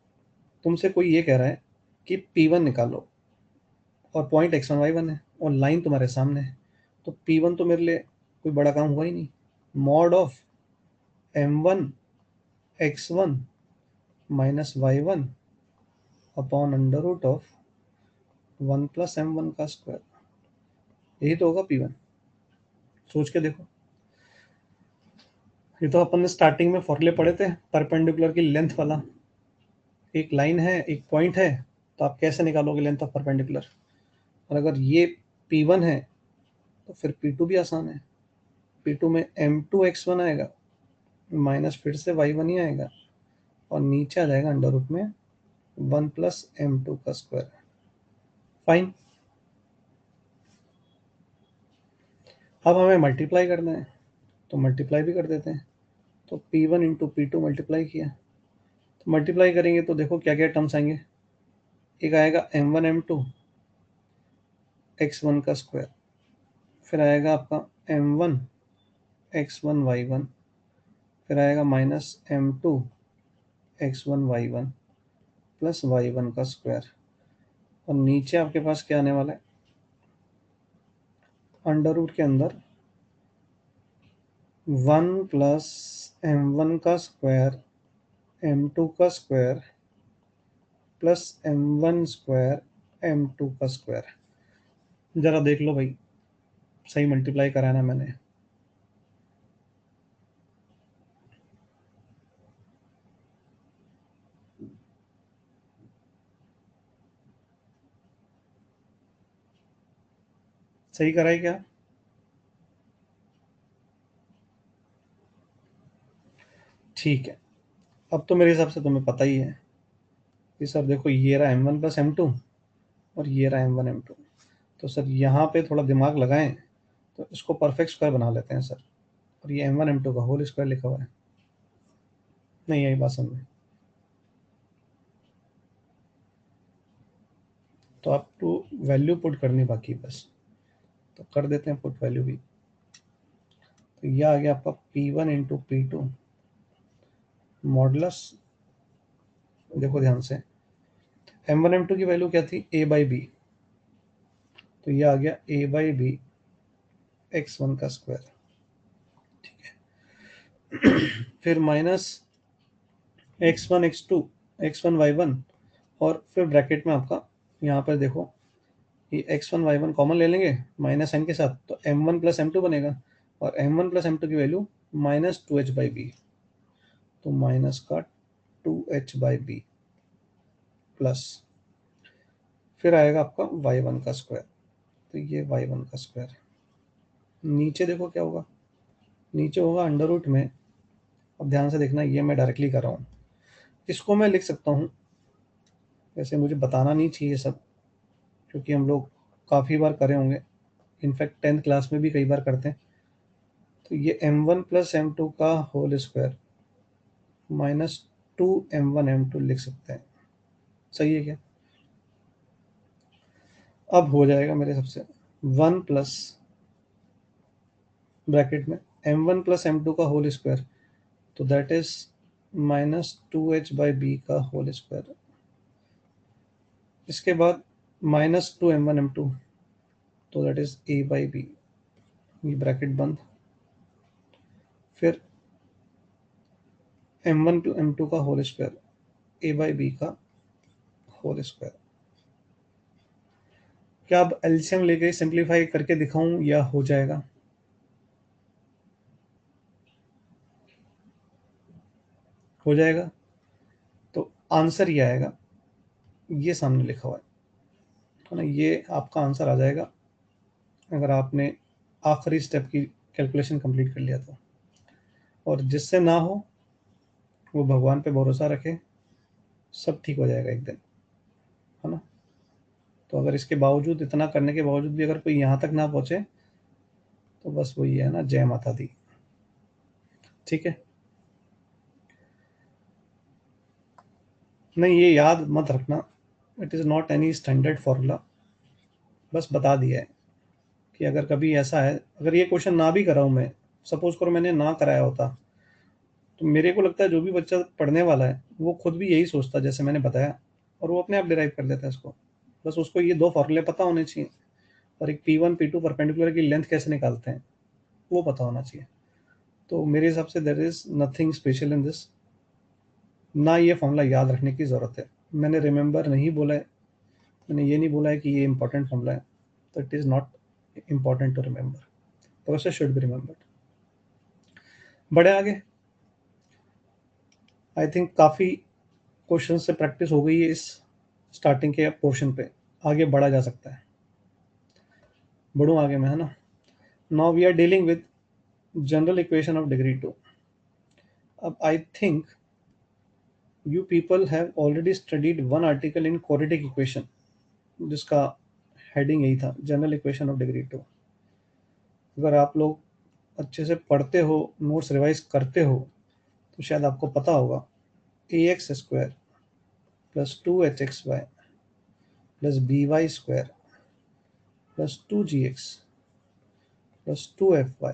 तुमसे कोई ये कह रहा है कि P1 निकालो, और पॉइंट x1 y1 है, और लाइन तुम्हारे सामने है, तो P1 तो मेरे लिए कोई बड़ा काम हुआ ही नहीं। Mod of m1 x1 minus y1 upon under root of 1 plus m1 का स्क्वायर, यही तो होगा P1। सोच के देखो। ये तो अपन ने स्टार्टिंग में फॉर्मूले पढ़े थे, परपेंडिकुलर की लेंथ वाला। एक लाइन है, एक पॉइंट है, तो आप कैसे निकालोगे लेंथ ऑफ परपेंडिकुलर। और अगर ये P1 है तो फिर P2 भी आसान है। P2 में M2x1 आएगा, माइनस फिर से y1 ही आएगा, और नीचे आ जाएगा अंडर रूट में 1 प्लस M2 का स्क्वायर। फाइन। अब हमें मल्टीप्लाई करना है, तो मल्टीप्लाई भी कर देते हैं। तो P1 इंटू P2 मल्टीप्लाई किया, तो मल्टीप्लाई करेंगे तो देखो क्या क्या टर्म्स आएंगे। एक आएगा M1 M2 x1 का स्क्वायर, फिर आएगा आपका M1 x1 y1, फिर आएगा minus M2 x1 y1 plus y1 का स्क्वायर, और नीचे आपके पास क्या आने वाला है, अंडर रूट के अंदर 1 प्लस M1 का स्क्वायर M2 का square plus M1 square M2 का स्क्वायर। जरा देख लो भाई, सही मल्टीप्लाई करा ना मैंने। सही करा है क्या? ठीक है। अब तो मेरे हिसाब से तुम्हें पता ही है कि सर देखो, ये रहा M1 प्लस M2 और ये रहा M1 M2। तो सर यहाँ पे थोड़ा दिमाग लगाएं तो इसको परफेक्ट स्क्वायर बना लेते हैं सर। और ये M1 M2 का होल स्क्वायर लिखा हुआ है। नहीं, यही बात समझ में। तो आपको वैल्यू पुट करनी बाकी है बस, तो कर देते हैं पुट वैल्यू भी। तो यह आ गया आपका P1 इंटू P2 मॉडुलस। देखो ध्यान से, M1 M2 की वैल्यू क्या थी, a बाई बी, तो यह आ गया a बाई बी x1 का स्क्वायर। ठीक है। फिर minus x1 x2 x1 y1, और फिर ब्रैकेट में आपका यहाँ पर देखो, ये x1 y1 कॉमन ले लेंगे माइनस n के साथ, तो m1 प्लस m2 बनेगा, और m1 प्लस m2 की value minus 2h by B, तो माइनस का 2h बाई बी प्लस, फिर आएगा आपका y1 का स्क्वायर, तो ये y1 का स्क्वायर। नीचे देखो क्या होगा, नीचे होगा अंडर रूट में। अब ध्यान से देखना, ये मैं डायरेक्टली कर रहा हूँ, इसको मैं लिख सकता हूँ, वैसे मुझे बताना नहीं चाहिए सब, क्योंकि हम लोग काफ़ी बार करे होंगे, इनफैक्ट 10th क्लास में भी कई बार करते हैं। तो ये M1 प्लस M2 का whole square minus 2M1 M2 लिख सकते हैं। सही है क्या? अब हो जाएगा मेरे सबसे 1 प्लस ब्रैकेट में M1 प्लस M2 का होल स्क्वायर, तो that is minus 2h by B का होल स्क्वायर। इसके बाद माइनस 2M1 M2, तो that is a by B, ये ब्रैकेट बंद। फिर M1 M2 का whole square a by B का होल स्क्वायर। क्या अब एलसीएम लेके सिंप्लीफाई करके दिखाऊं या हो जाएगा? हो जाएगा। तो आंसर ये आएगा, ये सामने लिखा हुआ है ना, ये आपका आंसर आ जाएगा अगर आपने आखिरी स्टेप की कैलकुलेशन कंप्लीट कर लिया तो। और जिससे ना हो वो भगवान पे भरोसा रखे, सब ठीक हो जाएगा एक दिन, है ना। तो अगर इसके बावजूद, इतना करने के बावजूद भी अगर कोई यहाँ तक ना पहुँचे, तो बस वही है ना, जय माता दी। ठीक है। नहीं, ये याद मत रखना, it is not any standard formula, बस बता दिया है कि अगर कभी ऐसा है, अगर ये क्वेश्चन ना भी कराऊँ मैं, सपोज करो मैंने ना कराया होता, तो मेरे को लगता है जो भी बच्चा पढ़ने वाला है वो खुद भी यही सोचता जैसे मैंने बताया, और वो अपने आप डिराइव कर लेता है इसको। बस उसको ये दो फॉर्मूले पता होने चाहिए, और एक P1 P2 परपेंडिकुलर की लेंथ कैसे निकालते हैं वो पता होना चाहिए। तो मेरे हिसाब से there is nothing special in this, ना ये फॉर्मूला याद रखने की ज़रूरत है। मैंने रिमेंबर नहीं बोला है, मैंने ये नहीं बोला है कि ये इंपॉर्टेंट फॉर्मूला है, तो it is not important to remember, process should be remembered. बड़े आगे आई थिंक काफ़ी क्वेश्चन से प्रैक्टिस हो गई है इस स्टार्टिंग के पोर्शन पे, आगे बढ़ा जा सकता है। बढ़ूँ आगे मैं, है ना। Now we are dealing with general equation of degree 2। अब I think you people have already studied one article in quadratic equation, जिसका हेडिंग यही था, जनरल इक्वेशन ऑफ डिग्री 2। अगर आप लोग अच्छे से पढ़ते हो, नोट्स रिवाइज करते हो, तो शायद आपको पता होगा a x square plus 2hxy plus by square plus 2gx plus 2fy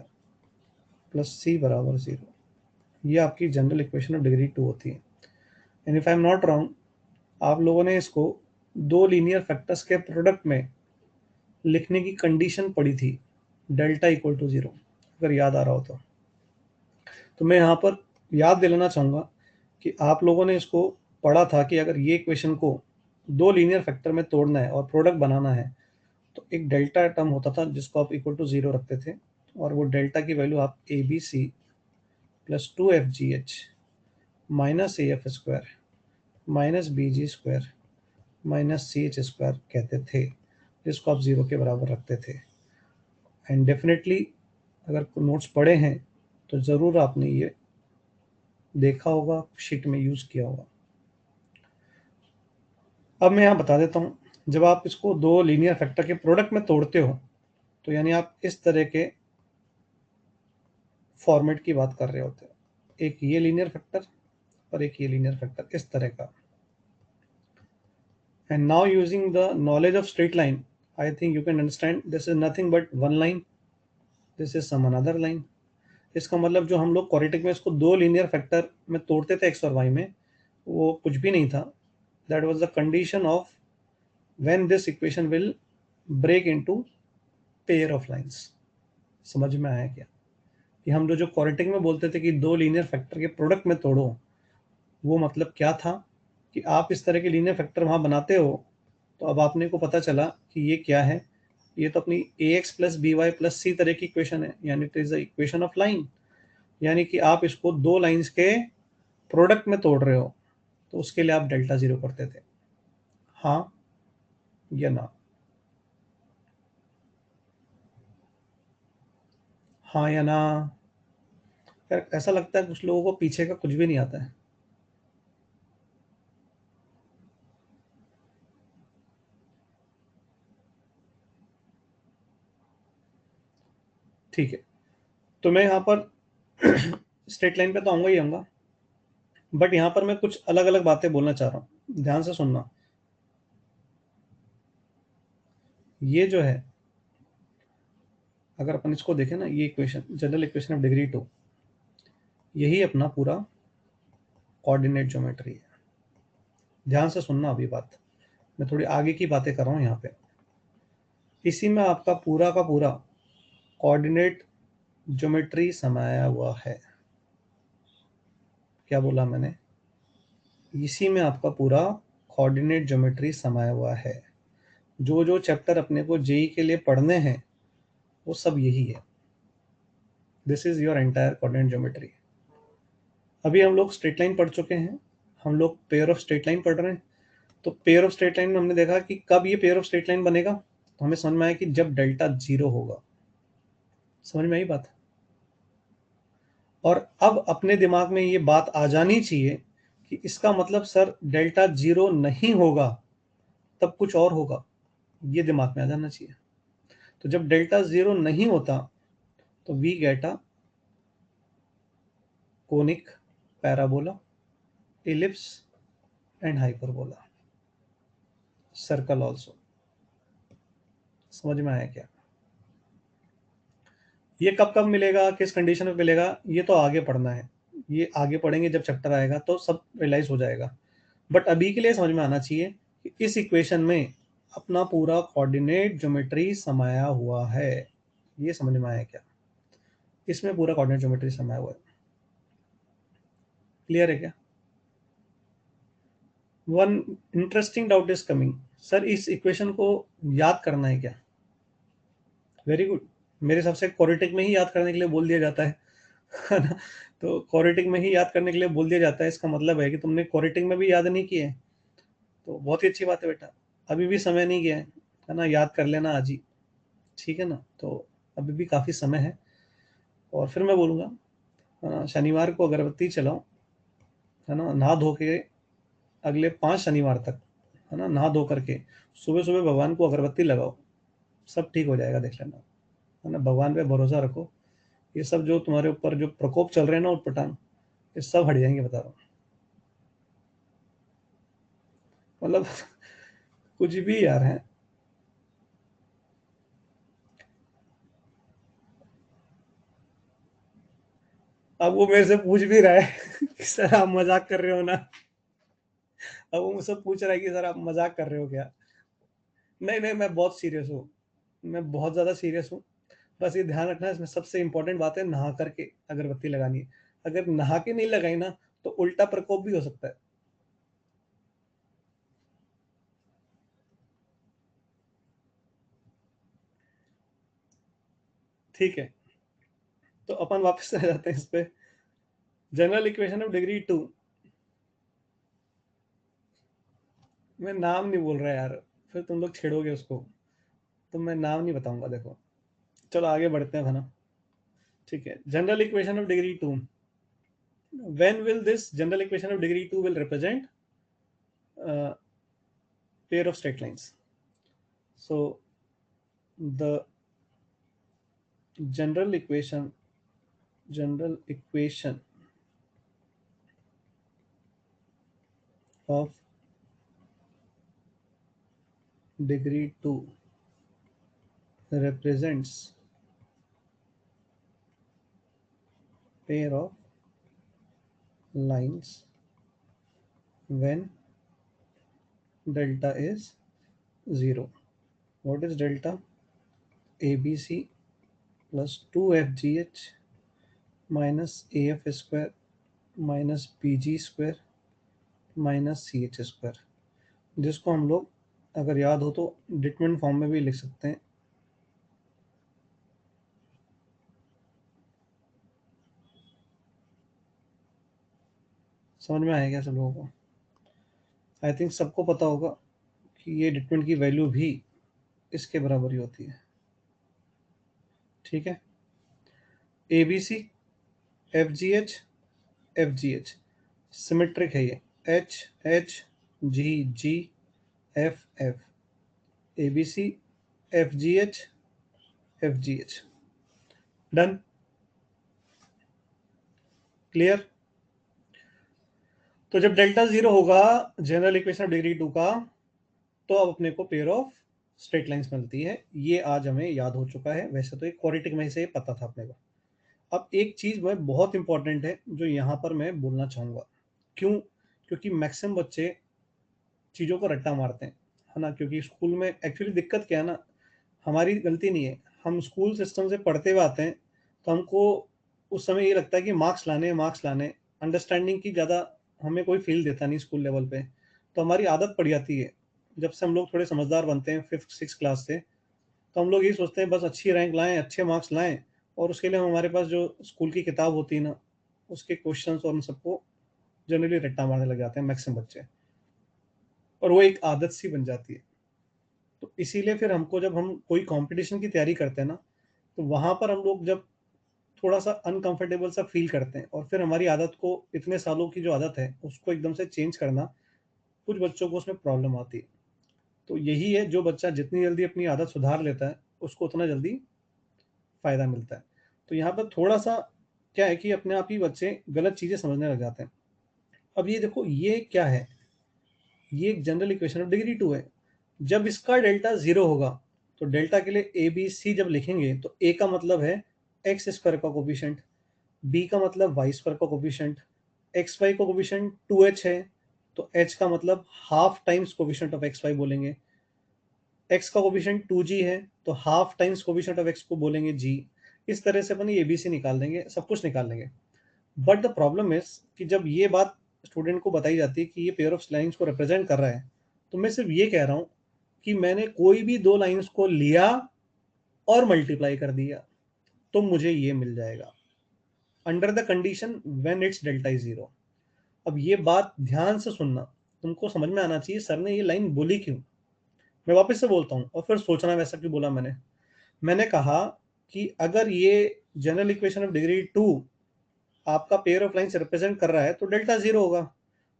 plus c बराबर 0, ये आपकी जनरल इक्वेशन ऑफ डिग्री 2 होती है। And if I am not wrong, आप लोगों ने इसको दो लीनियर फैक्टर्स के प्रोडक्ट में लिखने की कंडीशन पड़ी थी, डेल्टा इक्वल टू 0, अगर याद आ रहा हो तो मैं यहाँ पर याद दिलाना चाहूँगा कि आप लोगों ने इसको पढ़ा था कि अगर ये इक्वेशन को दो लीनियर फैक्टर में तोड़ना है और प्रोडक्ट बनाना है, तो एक डेल्टा टर्म होता था जिसको आप इक्वल टू 0 रखते थे, और वो डेल्टा की वैल्यू आप A B C plus 2fgh minus A F square minus B G square minus C H square कहते थे, जिसको आप 0 के बराबर रखते थे। एंड डेफिनेटली अगर नोट्स पढ़े हैं तो ज़रूर आपने ये देखा होगा, शीट में यूज़ किया होगा। अब मैं यहाँ बता देता हूँ, जब आप इसको दो लीनियर फैक्टर के प्रोडक्ट में तोड़ते हो, तो यानी आप इस तरह के फॉर्मेट की बात कर रहे होते हो, एक ये लीनियर फैक्टर और एक ये लीनियर फैक्टर, इस तरह का। And now using the knowledge of straight line, I think you can understand this is nothing but one line, this is some another line. इसका मतलब जो हम लोग क्वाड्रेटिक में इसको दो लीनियर फैक्टर में तोड़ते थे एक्स और वाई में, वो कुछ भी नहीं था। That was the condition of when this equation will break into pair of lines. समझ में आया क्या? कि हम जो क्वाड्रेटिक में बोलते थे कि दो लीनियर फैक्टर के प्रोडक्ट में तोड़ो, वो मतलब क्या था कि आप इस तरह के लीनियर फैक्टर वहाँ बनाते हो, तो अब आपने को पता चला कि ये क्या है, ये तो अपनी a x plus b y plus c तरह की इक्वेशन है, यानी it is the equation of line. यानी कि आप इसको दो लाइंस के प्रोडक्ट में तोड़ रहे हो, तो उसके लिए आप डेल्टा 0 करते थे। हाँ या ना? हाँ या ना? यार ऐसा लगता है कुछ लोगों को पीछे का कुछ भी नहीं आता है। ठीक है, तो मैं यहाँ पर स्ट्रेट लाइन पे तो आऊँगा ही आऊँगा, बट यहाँ पर मैं कुछ अलग अलग बातें बोलना चाह रहा हूँ, ध्यान से सुनना। ये जो है, अगर अपन इसको देखें ना, ये equation general equation of degree 2, यही अपना पूरा कोऑर्डिनेट ज्योमेट्री है। ध्यान से सुनना अभी बात, मैं थोड़ी आगे की बातें कर रहा हूँ यहाँ पे। इसी में आपका पूरा का पूरा कोऑर्डिनेट ज्योमेट्री समाया हुआ है। क्या बोला मैंने? इसी में आपका पूरा कोऑर्डिनेट ज्योमेट्री समाया हुआ है। जो जो चैप्टर अपने को जेई के लिए पढ़ने हैं, वो सब यही है। This is your entire coordinate geometry. अभी हम लोग स्ट्रेट लाइन पढ़ चुके हैं, हम लोग पेयर ऑफ स्ट्रेट लाइन पढ़ रहे हैं। तो पेयर ऑफ स्ट्रेट लाइन में हमने देखा कि कब ये पेयर ऑफ स्ट्रेट लाइन बनेगा, तो हमें समझ में आया कि जब डेल्टा 0 होगा। समझ में आई बात? और अब अपने दिमाग में ये बात आ जानी चाहिए कि इसका मतलब सर डेल्टा 0 नहीं होगा तब कुछ और होगा, ये दिमाग में आ जाना चाहिए। तो जब डेल्टा 0 नहीं होता, तो we get a conic, parabola, ellipse and hyperbola, circle also. समझ में आया क्या? ये कब कब मिलेगा, किस कंडीशन में मिलेगा, ये तो आगे पढ़ना है, ये आगे पढ़ेंगे जब चैप्टर आएगा तो सब रियलाइज हो जाएगा। बट अभी के लिए समझ में आना चाहिए कि इस इक्वेशन में अपना पूरा कोऑर्डिनेट ज्योमेट्री समाया हुआ है। ये समझ में आया क्या? इसमें पूरा कोऑर्डिनेट ज्योमेट्री समाया हुआ है। क्लियर है क्या? One interesting doubt is coming, sir इस इक्वेशन को याद करना है क्या? वेरी गुड, मेरे हिसाब से क्वाड्रेटिक में ही याद करने के लिए बोल दिया जाता है। है ना? तो क्वाड्रेटिक में ही याद करने के लिए बोल दिया जाता है, इसका मतलब है कि तुमने क्वाड्रेटिक में भी याद नहीं किए, तो बहुत ही अच्छी बात है बेटा। अभी भी समय नहीं गया है ना? याद कर लेना आज ही, ठीक है ना? तो अभी भी काफ़ी समय है। और फिर मैं बोलूँगा शनिवार को अगरबत्ती चलाओ, है ना? नहा धो के अगले 5 शनिवार तक, है ना? नहा धो करके सुबह-सुबह भगवान को अगरबत्ती लगाओ, सब ठीक हो जाएगा, देख लेना, है ना? भगवान पे भरोसा रखो, ये सब जो तुम्हारे ऊपर जो प्रकोप चल रहे हैं ना ऊट-पटांग, ये सब हट जाएँगे, बता रहा हूँ। मतलब कुछ भी यार हैं। अब वो मेरे से पूछ भी रहा है कि सर आप मज़ाक कर रहे हो ना? अब वो मुझसे पूछ रहा है कि सर आप मज़ाक कर रहे हो क्या? नहीं, नहीं, मैं बहुत सीरियस हूँ। मैं बहुत ज़्यादा सीरियस हूँ। बस ये ध्यान रखना, इसमें सबसे इम्पोर्टेंट बात है नहा कर के अगरबत्ती लगानी है। अगर नहा के नहीं लगाई ना, तो उल्टा प्रकोप भी हो सकता है। ठीक है, तो अपन वापस आ जाते हैं इस पे। General equation of degree 2। मैं नाम नहीं बोल रहा यार, फिर तुम लोग छेड़ोगे उसको, तो मैं नाम नहीं बताऊँगा, देखो। चलो आगे बढ़ते हैं, है ना? ठीक है, general equation of degree 2। When will this general equation of degree 2 will represent pair of straight lines? So the general equation of degree 2 represents pair of lines when delta is 0. What is delta? ABC plus 2FGH minus AF square minus BG square minus CH square, जिसको हम लोग अगर याद हो तो डिटरमिनेंट फॉर्म में भी लिख सकते हैं। समझ में आया क्या सब लोगों को? आई थिंक सबको पता होगा कि ये डिटरमिनेंट की वैल्यू भी इसके बराबर ही होती है। ठीक है, A B C F G H symmetric है ये, H H G G F F, A B C F G H. Done, clear? तो जब डेल्टा जीरो होगा जनरल इक्वेशन ऑफ डिग्री 2 का, तो अब अपने को पेयर ऑफ स्ट्रेट लाइंस मिलती है। ये आज हमें याद हो चुका है, वैसे तो एक क्वाड्रेटिक में से पता था अपने को। अब एक चीज़ मैं बहुत इंपॉर्टेंट है जो यहाँ पर मैं बोलना चाहूँगा। क्यों? क्योंकि मैक्सिमम बच्चे चीज़ों को रट्टा मारते हैं, है ना? क्योंकि स्कूल में एक्चुअली दिक्कत क्या है ना, हमारी गलती नहीं है। हम स्कूल सिस्टम से पढ़ते हुए आते हैं, तो हमको उस समय ये लगता है कि मार्क्स लाने, अंडरस्टैंडिंग की ज़्यादा हमें कोई फ़ील देता नहीं स्कूल लेवल पे। तो हमारी आदत पड़ जाती है, जब से हम लोग थोड़े समझदार बनते हैं 5th 6th क्लास से, तो हम लोग यही सोचते हैं बस अच्छी रैंक लाएँ, अच्छे मार्क्स लाएँ, और उसके लिए हमारे पास जो स्कूल की किताब होती है ना, उसके क्वेश्चंस और उन सबको जनरली रट्टा मारने लग जाते हैं मैक्सिमम बच्चे, और वो एक आदत सी बन जाती है। तो इसीलिए फिर हमको जब हम कोई कॉम्पिटिशन की तैयारी करते हैं ना, तो वहाँ पर हम लोग जब थोड़ा-सा अनकम्फर्टेबल सा फ़ील करते हैं, और फिर हमारी आदत को, इतने सालों की जो आदत है, उसको एकदम से चेंज करना, कुछ बच्चों को उसमें प्रॉब्लम आती है। तो यही है, जो बच्चा जितनी जल्दी अपनी आदत सुधार लेता है, उसको उतना जल्दी फ़ायदा मिलता है। तो यहाँ पर थोड़ा-सा क्या है कि अपने आप ही बच्चे गलत चीज़ें समझने लग जाते हैं। अब ये देखो, ये क्या है? ये एक जनरल इक्वेशन ऑफ डिग्री 2 है। जब इसका डेल्टा 0 होगा, तो डेल्टा के लिए ए, बी, सी जब लिखेंगे, तो ए का मतलब है एक्स स्क्वायर का कोएफ़िशिएंट, बी का मतलब वाई स्क्वायर का कोएफ़िशिएंट, एक्स वाई का कोएफ़िशिएंट 2h है, तो h का मतलब half times coefficient of X Y बोलेंगे। x का कोएफ़िशिएंट 2g है, तो half times coefficient of x को बोलेंगे g। इस तरह से अपन एबीसी निकाल देंगे, सब कुछ निकाल लेंगे। बट द प्रॉब्लम इज़ कि जब ये बात स्टूडेंट को बताई जाती है कि ये पेयर ऑफ लाइन्स को रिप्रेजेंट कर रहा है, तो मैं सिर्फ ये कह रहा हूँ कि मैंने कोई भी 2 लाइन्स को लिया और मल्टीप्लाई कर दिया, तो मुझे ये मिल जाएगा। Under the condition when it's delta is 0। अब ये बात ध्यान से सुनना, तुमको समझ में आना चाहिए सर ने ये लाइन बोली क्यों। मैं वापस से बोलता हूँ और फिर सोचना वैसा क्यों बोला मैंने कहा कि अगर ये जनरल इक्वेशन ऑफ डिग्री 2 आपका पेयर ऑफ लाइंस रिप्रेजेंट कर रहा है तो डेल्टा 0 होगा।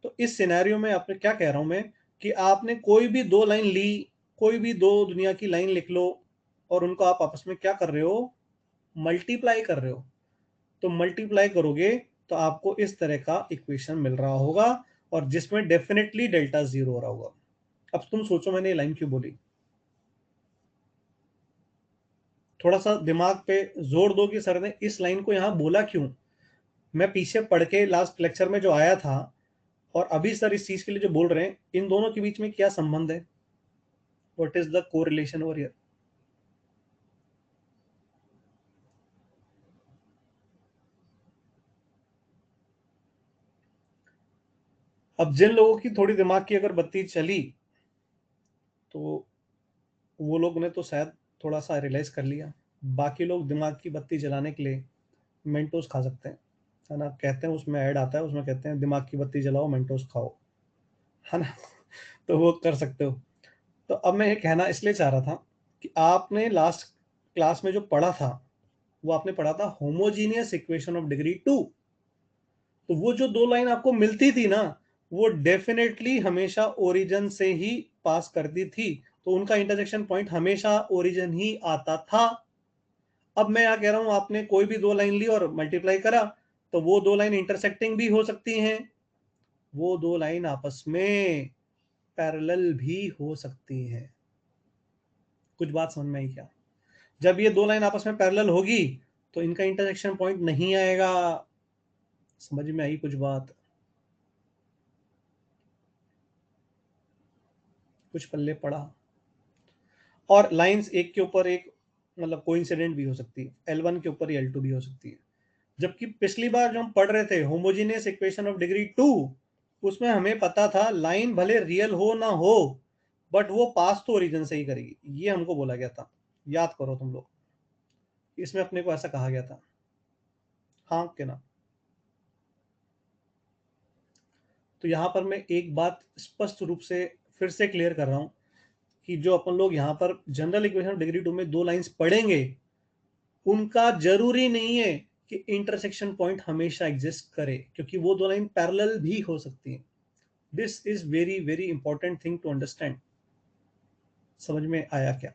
तो इस सिनेरियो में आपने क्या कह रहा हूं मैं कि आपने कोई भी दो लाइन ली, कोई भी दो दुनिया की लाइन लिख लो और उनको आप आपस में क्या कर रहे हो, मल्टीप्लाई कर रहे हो। तो मल्टीप्लाई करोगे तो आपको इस तरह का इक्वेशन मिल रहा होगा और जिसमें डेफिनेटली डेल्टा 0 हो रहा होगा। अब तुम सोचो मैंने ये लाइन क्यों बोली, थोड़ा सा दिमाग पे जोर दो कि सर ने इस लाइन को यहां बोला क्यों। मैं पीछे पढ़ के लास्ट लेक्चर में जो आया था और अभी सर इस चीज के लिए जो बोल रहे हैं, इन दोनों के बीच में क्या संबंध है, what is the correlation over here. अब जिन लोगों की थोड़ी दिमाग की अगर बत्ती चली तो वो लोग ने तो शायद थोड़ा सा रियलाइज कर लिया। बाकी लोग दिमाग की बत्ती जलाने के लिए मेंटोस खा सकते हैं, है ना। कहते हैं उसमें ऐड आता है, उसमें कहते हैं दिमाग की बत्ती जलाओ मेंटोस खाओ, है ना। तो वो कर सकते हो। तो अब मैं ये कहना इसलिए चाह रहा था कि आपने लास्ट क्लास में जो पढ़ा था वो आपने पढ़ा था होमोजीनियस इक्वेशन ऑफ डिग्री 2। तो वो जो दो लाइन आपको मिलती थी ना, वो डेफिनेटली हमेशा ओरिजिन से ही पास करती थी, तो उनका इंटरसेक्शन पॉइंट हमेशा ओरिजिन ही आता था। अब मैं यहाँ कह रहा हूं आपने कोई भी दो लाइन ली और मल्टीप्लाई करा, तो वो दो लाइन इंटरसेक्टिंग भी हो सकती हैं, वो दो लाइन आपस में पैरेलल भी हो सकती हैं। कुछ बात समझ में आई क्या। जब ये दो लाइन आपस में पैरेलल होगी तो इनका इंटरसेक्शन पॉइंट नहीं आएगा। समझ में आई कुछ बात, कुछ पल्ले पड़ा। और लाइंस एक के ऊपर एक मतलब कोइंसिडेंट भी हो सकती है, L1 के ऊपर L2 भी हो सकती है। जबकि पिछली बार जो हम पढ़ रहे थे होमोजीनियस इक्वेशन ऑफ डिग्री 2, उसमें हमें पता था लाइन भले रियल हो ना हो बट वो पास तो ओरिजिन से ही करेगी, ये हमको बोला गया था। याद करो तुम लोग, इसमें अपने को ऐसा कहा गया था, हाँ के ना। तो यहां पर मैं एक बात स्पष्ट रूप से फिर से क्लियर कर रहा हूं कि जो अपन लोग यहाँ पर जनरल इक्वेशन ऑफ डिग्री 2 में दो लाइंस पढ़ेंगे उनका जरूरी नहीं है कि इंटरसेक्शन पॉइंट हमेशा एग्जिस्ट करे, क्योंकि वो दो लाइन पैरेलल भी हो सकती है। This is very very important thing to understand. समझ में आया क्या।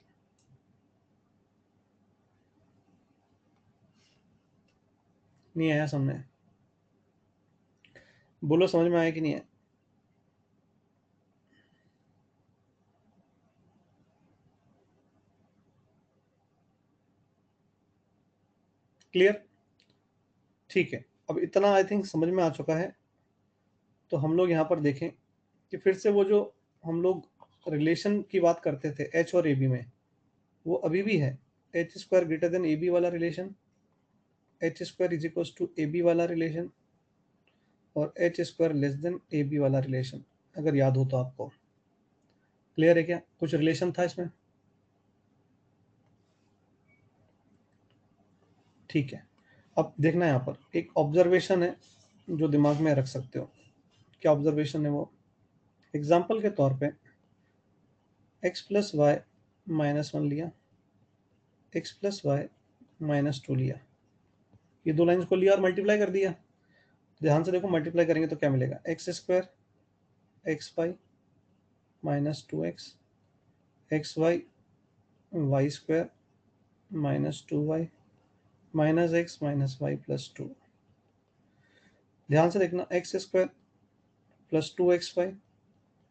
नहीं आया समझ, बोलो समझ में आया कि नहीं है। क्लियर, ठीक है। अब इतना आई थिंक समझ में आ चुका है। तो हम लोग यहाँ पर देखें कि फिर से वो जो हम लोग रिलेशन की बात करते थे एच और ए बी में, वो अभी भी है। एच स्क्वायर ग्रेटर देन ए बी वाला relation, h square is equal to A b वाला रिलेशन और एच स्क्वायर लेस देन ए बी वाला रिलेशन, अगर याद हो तो आपको। क्लियर है क्या, कुछ रिलेशन था इसमें। ठीक है। अब देखना यहाँ पर एक ऑब्जर्वेशन है जो दिमाग में रख सकते हो। क्या ऑब्जर्वेशन है वो, एग्जाम्पल के तौर पे x प्लस वाई -1 लिया, x प्लस वाई -2 लिया, ये दो लाइंस को लिया और मल्टीप्लाई कर दिया। ध्यान से देखो मल्टीप्लाई करेंगे तो क्या मिलेगा, X square X Y -2x X Y Y square -2y -x -y +2। ध्यान से देखना, x square +2xy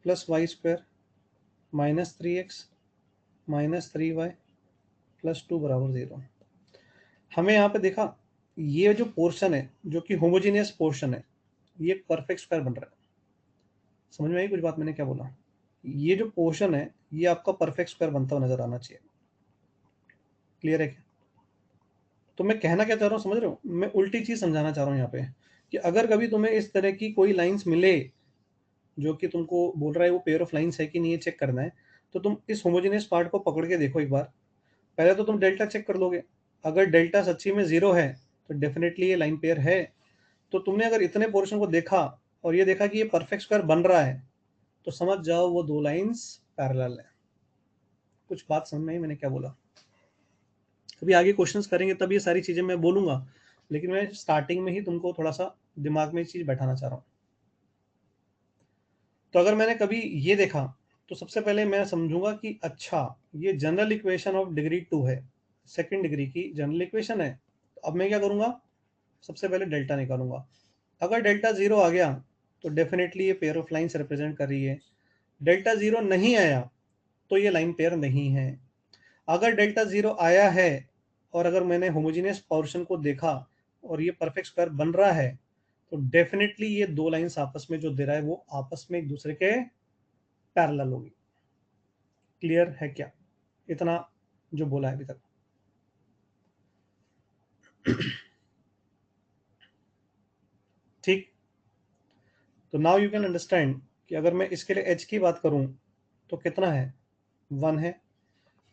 +y square -3x -3y +2 बराबर 0। हमें यहाँ पे देखा ये जो पोर्शन है जो कि होमोजीनियस पोर्शन है, ये परफेक्ट स्क्वायर बन रहा है। समझ में आई कुछ बात मैंने क्या बोला। ये जो पोर्शन है ये आपका परफेक्ट स्क्वायर बनता हुआ नजर आना चाहिए। क्लियर है क्या। तो मैं कहना क्या चाह रहा हूँ समझ रहे हो, मैं उल्टी चीज समझाना चाह रहा हूँ यहाँ पे कि अगर कभी तुम्हें इस तरह की कोई लाइंस मिले जो कि तुमको बोल रहा है वो पेयर ऑफ लाइंस है कि नहीं, चेक करना है, तो तुम इस होमोजेनियस पार्ट को पकड़ के देखो एक बार। पहले तो तुम डेल्टा चेक कर लोगे, अगर डेल्टा सच्ची में 0 है तो डेफिनेटली ये लाइन पेयर है। तो तुमने अगर इतने पोर्शन को देखा और ये देखा कि ये परफेक्ट स्क्वायर बन रहा है, तो समझ जाओ वो दो लाइंस पैरेलल है। कुछ बात समझ में आई मैंने क्या बोला? अभी आगे क्वेश्चंस करेंगे तब ये सारी चीजें मैं बोलूंगा, लेकिन मैं स्टार्टिंग में ही तुमको थोड़ा सा दिमाग में चीज बैठाना चाह रहा हूँ। तो अगर मैंने कभी ये देखा तो सबसे पहले मैं समझूंगा कि अच्छा ये जनरल इक्वेशन ऑफ डिग्री 2 है, सेकंड डिग्री की जनरल इक्वेशन है। तो अब मैं क्या करूंगा, सबसे पहले डेल्टा निकालूंगा। अगर डेल्टा जीरो आ गया तो डेफिनेटली ये पेयर ऑफ लाइन्स रिप्रेजेंट कर रही है। डेल्टा जीरो नहीं आया तो ये लाइन पेयर नहीं है। अगर डेल्टा जीरो आया है और अगर मैंने होमोजेनियस पोर्शन को देखा और ये परफेक्ट स्क्वायर बन रहा है, तो डेफिनेटली ये दो लाइंस आपस में जो दे रहा है वो आपस में एक दूसरे के पैरेलल होगी। क्लियर है क्या इतना जो बोला है अभी तक? ठीक। तो नाउ यू कैन अंडरस्टैंड कि अगर मैं इसके लिए h की बात करूं तो कितना है, 1 है।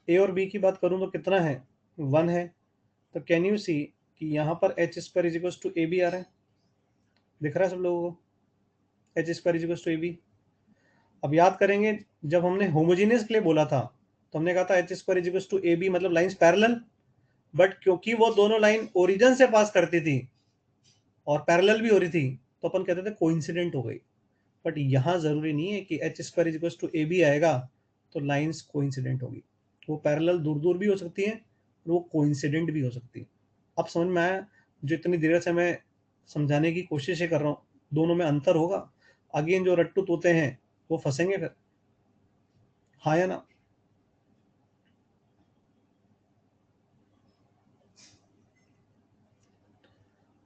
ए और बी की बात करूं तो कितना है, 1 है। तो कैन यू सी कि यहाँ पर H square is equal to A b आ रहा है? दिख रहा है सब लोगों को h square is equal to A b? अब याद करेंगे जब हमने होमोजेनियस के लिए बोला था तो हमने कहा था H square is equal to A B मतलब लाइंस पैरेलल। बट क्योंकि वो दोनों लाइन ओरिजिन से पास करती थी और पैरेलल भी हो रही थी तो अपन कहते थे कोइंसिडेंट हो गई। बट यहाँ जरूरी नहीं है कि H square is equal to A B आएगा तो लाइंस कोइंसिडेंट होगी। वो पैरेलल दूर दूर भी हो सकती है और वो कोइंसिडेंट भी हो सकती है। अब समझ में आया? जो इतनी देर से मैं समझाने की कोशिश कर रहा हूँ, दोनों में अंतर होगा। अगेन जो रट्टू तोते हैं वो फंसेंगे फिर, हाँ या ना?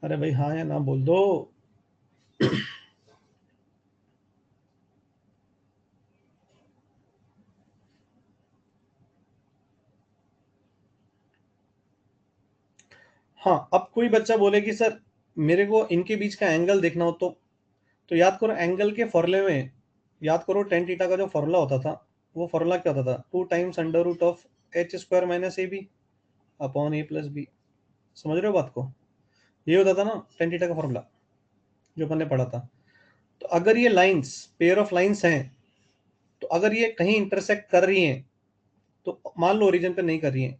अरे भाई हाँ या ना बोल दो। हाँ, अब कोई बच्चा बोले कि सर मेरे को इनके बीच का एंगल देखना हो तो याद करो एंगल के फॉर्मूले में, याद करो टेन थीटा का जो फॉर्मूला होता था वो फॉर्मूला क्या होता था, 2 times under root of H square minus A B upon A plus B. समझ रहे हो बात को? ये होता था ना टेन थीटा का फॉर्मूला जो अपन ने पढ़ा था। तो अगर ये लाइंस पेयर ऑफ लाइंस हैं तो अगर ये कहीं इंटरसेक्ट कर रही हैं, तो मान लो ओरिजिन पे नहीं कर रही हैं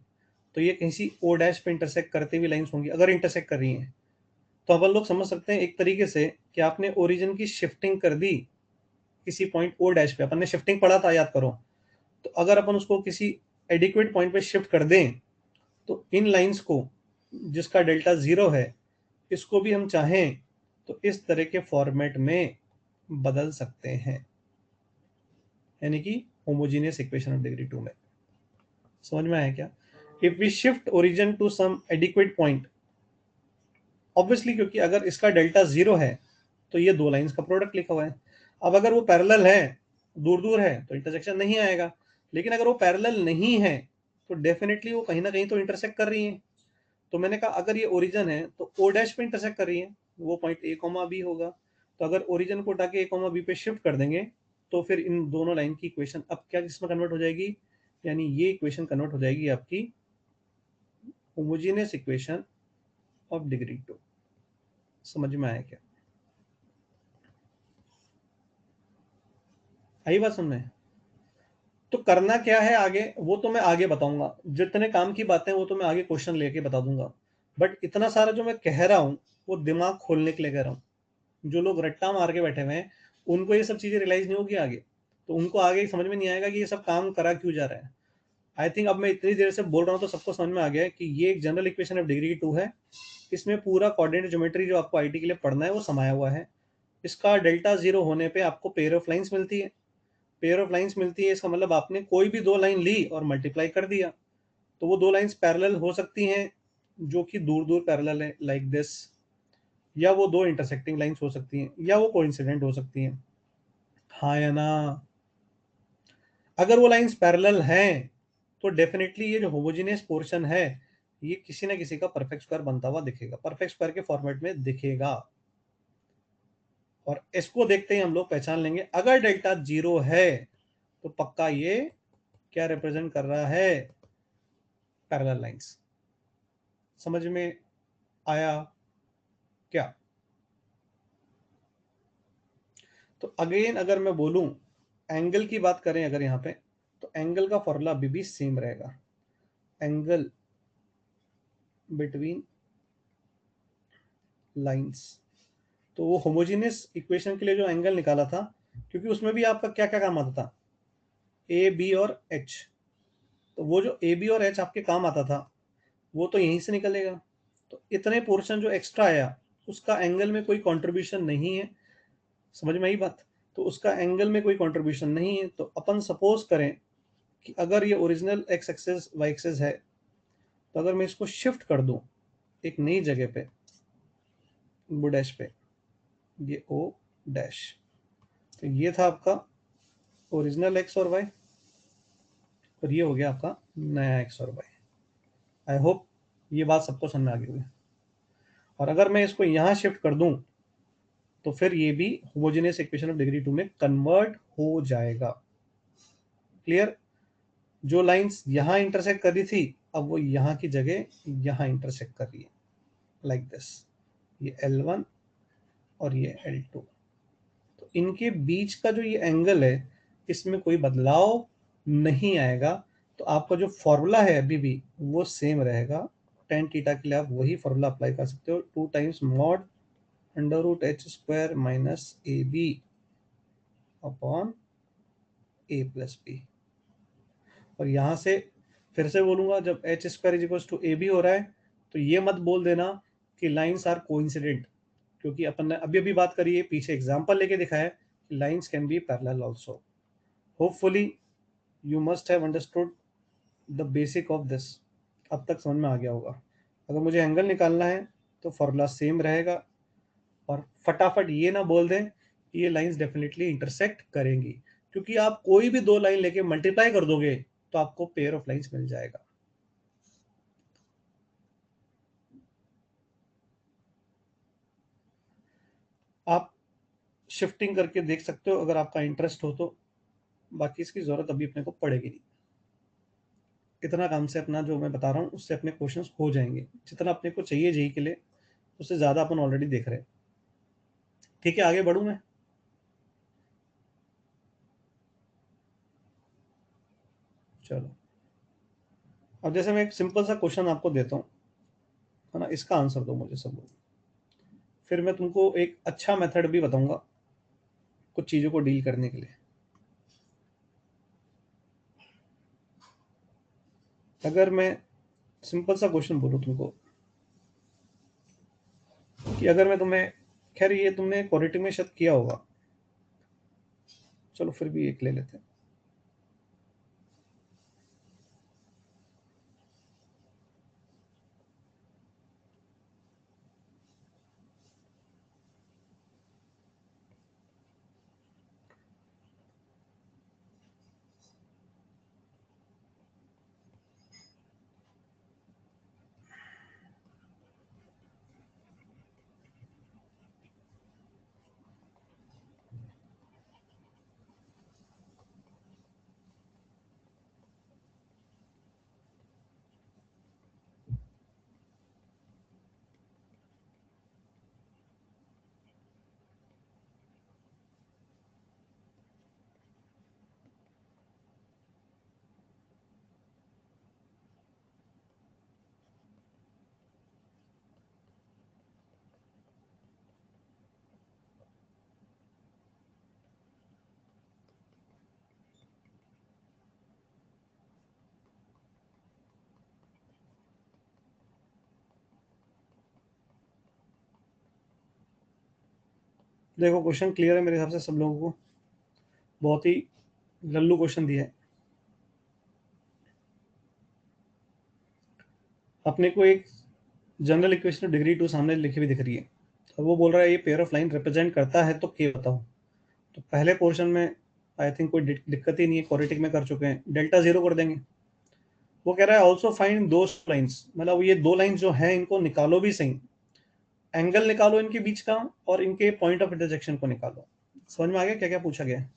तो ये किसी ओ डैश पे इंटरसेक्ट करती हुई लाइंस होंगी। अगर इंटरसेक्ट कर रही हैं तो अपन लोग समझ सकते हैं एक तरीके से कि आपने ओरिजिन की शिफ्टिंग कर दी किसी पॉइंट ओ डैश पे। अपन ने शिफ्टिंग पढ़ा था याद करो। तो अगर अपन उसको किसी एडिक्वेट पॉइंट पे शिफ्ट कर दें तो इन लाइंस को जिसका डेल्टा जीरो है इसको भी हम चाहें तो इस तरह के फॉर्मेट में बदल सकते हैं, यानी कि होमोजेनियस इक्वेशन ऑफ डिग्री 2 में। समझ में आया क्या? If we shift origin to some adequate point, obviously क्योंकि अगर इसका डेल्टा जीरो है तो ये दो लाइंस का प्रोडक्ट लिखा हुआ है। अब अगर वो पैरेलल है, दूर दूर है तो इंटरसेक्शन नहीं आएगा। लेकिन अगर वो पैरेलल नहीं है तो डेफिनेटली वो कहीं ना कहीं तो इंटरसेक्ट कर रही है। तो मैंने कहा अगर ये ओरिजिन है तो ओ डैश पे इंटरसेक्ट कर रही है, वो पॉइंट ए कॉमा बी होगा। तो अगर ओरिजिन को उठा के ए कॉमा बी पे शिफ्ट कर देंगे तो फिर इन दोनों लाइन की इक्वेशन अब क्या किसमें कन्वर्ट हो जाएगी, यानी ये इक्वेशन कन्वर्ट हो जाएगी आपकी होमोजेनियस इक्वेशन ऑफ डिग्री 2। समझ में आया क्या? आई बात समझ में? तो करना क्या है आगे वो तो मैं आगे बताऊंगा, जितने काम की बातें वो तो मैं आगे क्वेश्चन लेके बता दूंगा। बट इतना सारा जो मैं कह रहा हूँ वो दिमाग खोलने के लिए कह रहा हूँ। जो लोग रट्टा मार के बैठे हुए हैं उनको ये सब चीजें रियलाइज नहीं होगी आगे, तो उनको आगे समझ में नहीं आएगा कि ये सब काम करा क्यों जा रहा है। आई थिंक अब मैं इतनी देर से बोल रहा हूँ तो सबको समझ में आ गया है कि ये एक जनरल इक्वेशन ऑफ डिग्री 2 है। इसमें पूरा कोऑर्डिनेट ज्योमेट्री जो आपको आईटी के लिए पढ़ना है वो समाया हुआ है। इसका डेल्टा जीरो होने पे आपको पेयर ऑफ लाइंस मिलती है। पेयर ऑफ लाइंस मिलती है इसका मतलब आपने कोई भी दो लाइन ली और मल्टीप्लाई कर दिया। तो वो दो लाइंस पैरेलल हो सकती हैं जो कि दूर दूर पैरेलल है लाइक दिस, या वो दो इंटरसेक्टिंग लाइंस हो सकती हैं, या वो कोइंसिडेंट हो सकती हैं, हाँ या ना? अगर वो लाइंस पैरेलल हैं तो डेफिनेटली ये जो होमोजेनियस पोर्शन है ये किसी ना किसी का परफेक्ट स्क्वायर बनता हुआ दिखेगा, परफेक्ट स्क्वायर के फॉर्मेट में दिखेगा। और इसको देखते ही हम लोग पहचान लेंगे अगर डेल्टा जीरो है तो पक्का ये क्या रिप्रेजेंट कर रहा है, पैरेलल लाइंस। समझ में आया क्या? तो अगेन अगर मैं बोलूं एंगल की बात करें अगर यहाँ पे, तो एंगल का फॉर्मूला अभी भी सेम रहेगा, एंगल बिटवीन लाइंस। तो वो होमोजेनियस इक्वेशन के लिए जो एंगल निकाला था, क्योंकि उसमें भी आपका क्या क्या काम आता था, ए बी और एच, तो वो जो ए बी और एच आपके काम आता था वो तो यहीं से निकलेगा। तो इतने पोर्शन जो एक्स्ट्रा आया उसका एंगल में कोई कंट्रीब्यूशन नहीं है, समझ में आई बात? तो उसका एंगल में कोई कंट्रीब्यूशन नहीं है। तो अपन सपोज करें कि अगर ये original X axis Y axis है, तो अगर मैं इसको शिफ्ट कर दूं एक नई जगह पे, वो डैश पे, ये ओ डैश, तो ये था आपका ओरिजिनल एक्स और वाई, और ये हो गया आपका नया एक्स और वाई। आई होप ये बात सबको समझ में आ गई होगी। और अगर मैं इसको यहाँ शिफ्ट कर दूं तो फिर ये भी होमोजेनियस इक्वेशन ऑफ डिग्री 2 में कन्वर्ट हो जाएगा। क्लियर? जो लाइंस यहाँ इंटरसेक्ट कर रही थी अब वो यहाँ की जगह यहाँ इंटरसेक्ट कर रही है, लाइक दिस, ये L1 और ये L2। तो इनके बीच का जो ये एंगल है इसमें कोई बदलाव नहीं आएगा। तो आपका जो फॉर्मूला है अभी भी वो सेम रहेगा। टेन थीटा के लिए आप वही फॉर्मूला अप्लाई कर सकते हो, 2 times mod under root H square minus A B upon A plus B. और यहाँ से फिर से बोलूंगा, जब H square is equal to A B हो रहा है तो ये मत बोल देना कि लाइंस आर कोइंसिडेंट, क्योंकि अपन ने अभी अभी बात करी है, पीछे एग्जांपल लेके दिखाया है कि lines can be parallel also. Hopefully you must have understood the basic of this. अब तक समझ में आ गया होगा। अगर मुझे एंगल निकालना है तो फॉर्मूला सेम रहेगा, और फटाफट ये ना बोल दें कि ये लाइंस डेफिनेटली इंटरसेक्ट करेंगी, क्योंकि आप कोई भी दो लाइन लेके मल्टीप्लाई कर दोगे तो आपको पेयर ऑफ लाइंस मिल जाएगा। आप शिफ्टिंग करके देख सकते हो अगर आपका इंटरेस्ट हो तो, बाकी इसकी जरूरत अभी अपने को पड़ेगी नहीं। इतना काम से अपना जो मैं बता रहा हूँ उससे अपने क्वेश्चंस हो जाएंगे, जितना अपने को चाहिए जेई के लिए उससे ज्यादा अपन ऑलरेडी देख रहे हैं। ठीक है, आगे बढ़ूं मैं? चलो, अब जैसे मैं एक सिंपल सा क्वेश्चन आपको देता हूँ, है ना, इसका आंसर दो मुझे सब लोग। फिर मैं तुमको एक अच्छा मेथड भी बताऊंगा कुछ चीजों को डील करने के लिए। अगर मैं सिंपल सा क्वेश्चन बोलूँ तुमको कि अगर मैं तुम्हें, खैर ये तुमने क्वाड्रेटिक में शायद किया होगा, चलो फिर भी एक ले लेते हैं। देखो क्वेश्चन क्लियर है मेरे हिसाब से सब लोगों को, बहुत ही लल्लू क्वेश्चन दिया है। अपने को एक जनरल इक्वेशन डिग्री 2 सामने लिखी हुई दिख रही है, और वो बोल रहा है ये पेयर ऑफ लाइन रिप्रेजेंट करता है तो के बताओ। तो पहले पोर्शन में आई थिंक कोई दिक्कत ही नहीं है, क्वाड्रेटिक में कर चुके हैं, डेल्टा जीरो कर देंगे। वो कह रहा है ऑल्सो फाइंड दो लाइंस, मतलब ये दो लाइंस जो हैं इनको निकालो भी सही, एंगल निकालो इनके बीच का और इनके पॉइंट ऑफ इंटरसेक्शन को निकालो। समझ में आ गया क्या क्या पूछा गया है?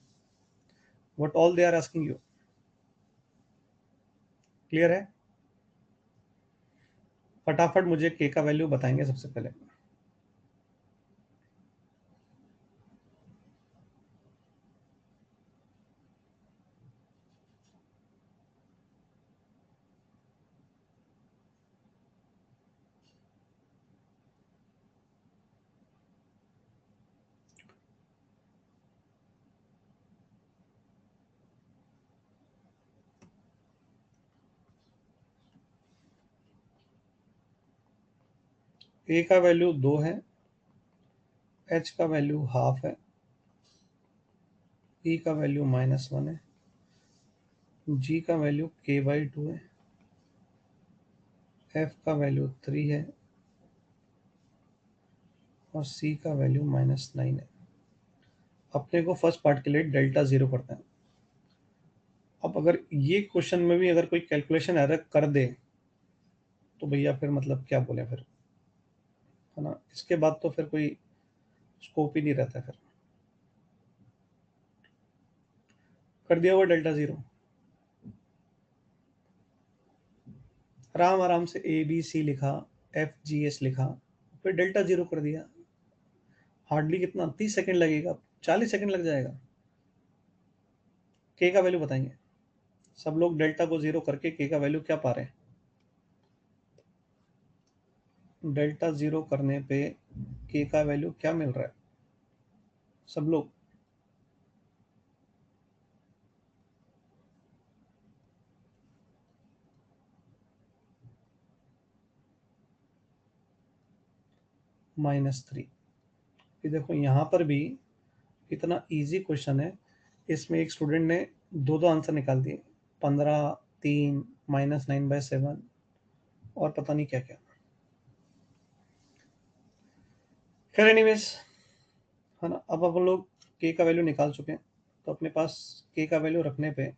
What all they are asking you? Clear है? फटाफट मुझे के का वैल्यू बताएंगे सबसे पहले। ए का वैल्यू 2 है, एच का वैल्यू हाफ है, ई का वैल्यू -1 है, जी का वैल्यू k/2 है, एफ का वैल्यू 3 है और सी का वैल्यू -9 है। अपने को फर्स्ट पार्ट के लिए डेल्टा 0 करना है। अब अगर ये क्वेश्चन में भी अगर कोई कैलकुलेशन एरर कर दे तो भैया फिर मतलब क्या बोले फिर, है ना। इसके बाद तो फिर कोई स्कोप ही नहीं रहता। फिर कर दिया हुआ डेल्टा 0, आराम आराम से ABC लिखा, FGS लिखा, फिर डेल्टा 0 कर दिया। हार्डली कितना 30 सेकंड लगेगा, 40 सेकंड लग जाएगा। के का वैल्यू बताएंगे। सब लोग डेल्टा को 0 करके के का वैल्यू क्या पा रहे हैं। डेल्टा 0 करने पे के का वैल्यू क्या मिल रहा है सब लोग। -3। ये देखो यहाँ पर भी इतना इजी क्वेश्चन है, इसमें एक स्टूडेंट ने दो दो आंसर निकाल दिए, 15, 3, -9/7 और पता नहीं क्या क्या। खैर एनीवेज, है ना। अब अपन लोग के का वैल्यू निकाल चुके हैं, तो अपने पास के का वैल्यू रखने पे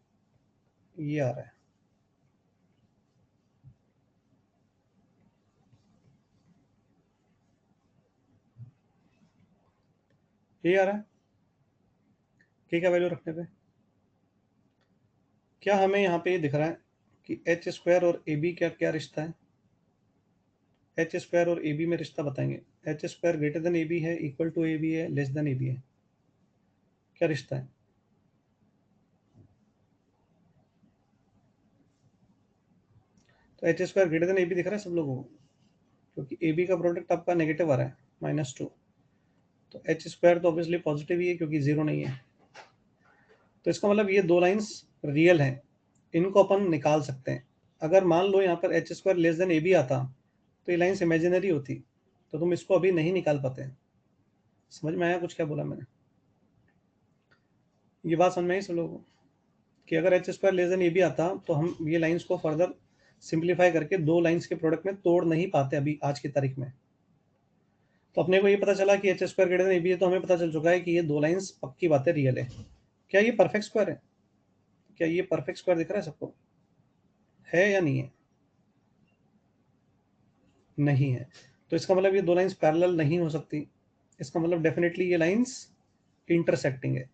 ये आ रहा है। ये आ रहा है के का वैल्यू रखने पे। क्या हमें यहाँ पे ये दिख रहा है कि एच स्क्वायर और ए बी क्या क्या रिश्ता है। एच स्क्वायर और ए बी में रिश्ता बताएंगे। एच स्क्वायर ग्रेटर देन ए बी है, इक्वल टू ए बी है, लेस देन ए बी है, क्या रिश्ता है। तो एच स्क्वायर ग्रेटर देन ए बी दिख रहा है सब लोगों को, क्योंकि ए बी का प्रोडक्ट आपका नेगेटिव आ रहा है, -2। तो एच स्क्वायर तो ऑब्वियसली पॉजिटिव ही है क्योंकि जीरो नहीं है। तो इसका मतलब ये दो लाइंस रियल हैं, इनको अपन निकाल सकते हैं। अगर मान लो यहाँ पर एच स्क्वायर लेस देन ए बी आता तो ये लाइंस इमेजिनरी होती, तो तुम इसको अभी नहीं निकाल पाते। समझ में आया कुछ क्या बोला मैंने। ये बात समझ में आई सब लोगों को कि अगर एच स्क्वायर लेस देन ए बी आता तो हम ये लाइंस को फर्दर सिंप्लीफाई करके दो लाइंस के प्रोडक्ट में तोड़ नहीं पाते अभी आज की तारीख में। तो अपने को ये पता चला कि एच स्क्वायर ग्रेटर देन ए बी है, तो हमें पता चल चुका है कि ये दो लाइंस पक्की बातें रियल है। क्या ये परफेक्ट स्क्वायर है। क्या ये परफेक्ट स्क्वायर दिख रहा है सबको, है या नहीं है। नहीं है। तो इसका मतलब ये दो लाइंस पैरेलल नहीं हो सकती। इसका मतलब डेफिनेटली ये लाइंस इंटरसेक्टिंग है।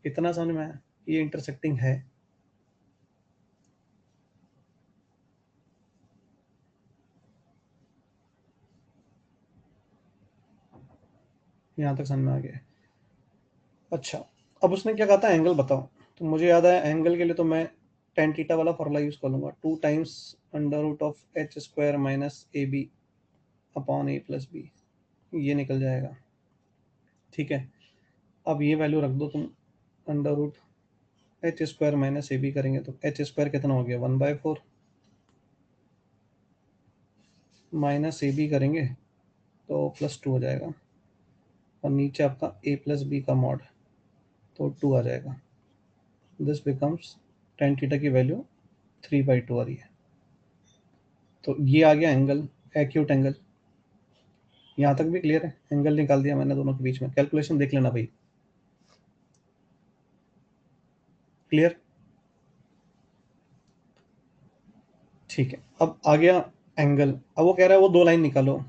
इतना समझ में आया, ये इंटरसेक्टिंग है। यहाँ तक समझ में आ गया। अच्छा, अब उसने क्या कहा था, एंगल बताओ। तो मुझे याद है एंगल के लिए तो मैं टेन थीटा वाला फॉर्मूला यूज कर लूंगा, 2 times √(h²- ab upon a+b), ये निकल जाएगा। ठीक है, अब ये वैल्यू रख दो तुम, √(h²- ab करेंगे तो h² कितना हो गया, 1/4, -ab करेंगे तो +2 हो जाएगा, और नीचे आपका a+b का मॉड, तो 2 आ जाएगा। दिस बिकम्स टेन थीटा की वैल्यू 3/2 आ रही है। तो ये आ गया एंगल, एक्यूट एंगल। यहाँ तक भी क्लियर है। एंगल निकाल दिया मैंने दोनों के बीच में, कैलकुलेशन देख लेना भाई। क्लियर। ठीक है, अब आ गया एंगल। अब वो कह रहा है वो दो लाइन निकालो,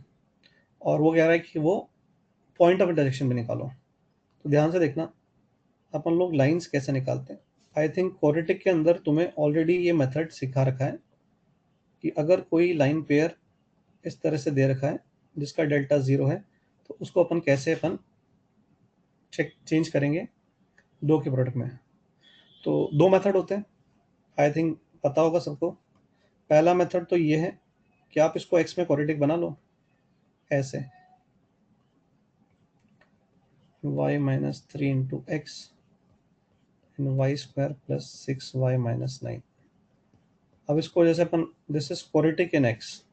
और वो कह रहा है कि वो पॉइंट ऑफ इंटरसेक्शन भी निकालो। तो ध्यान से देखना अपन लोग लाइंस कैसे निकालते हैं। आई थिंक क्वाड्रेटिक के अंदर तुम्हें ऑलरेडी ये मेथड सिखा रखा है कि अगर कोई लाइन पेयर इस तरह से दे रखा है जिसका डेल्टा 0 है, तो उसको अपन कैसे चेंज करेंगे दो के प्रोडक्ट में। तो दो मेथड होते हैं, आई थिंक पता होगा सबको। पहला मेथड तो ये है कि आप इसको एक्स में क्वाड्रेटिक बना लो, ऐसे y minus 3 into x y square plus 6y minus 9। अब इसको जैसे अपन, this is quadratic in x,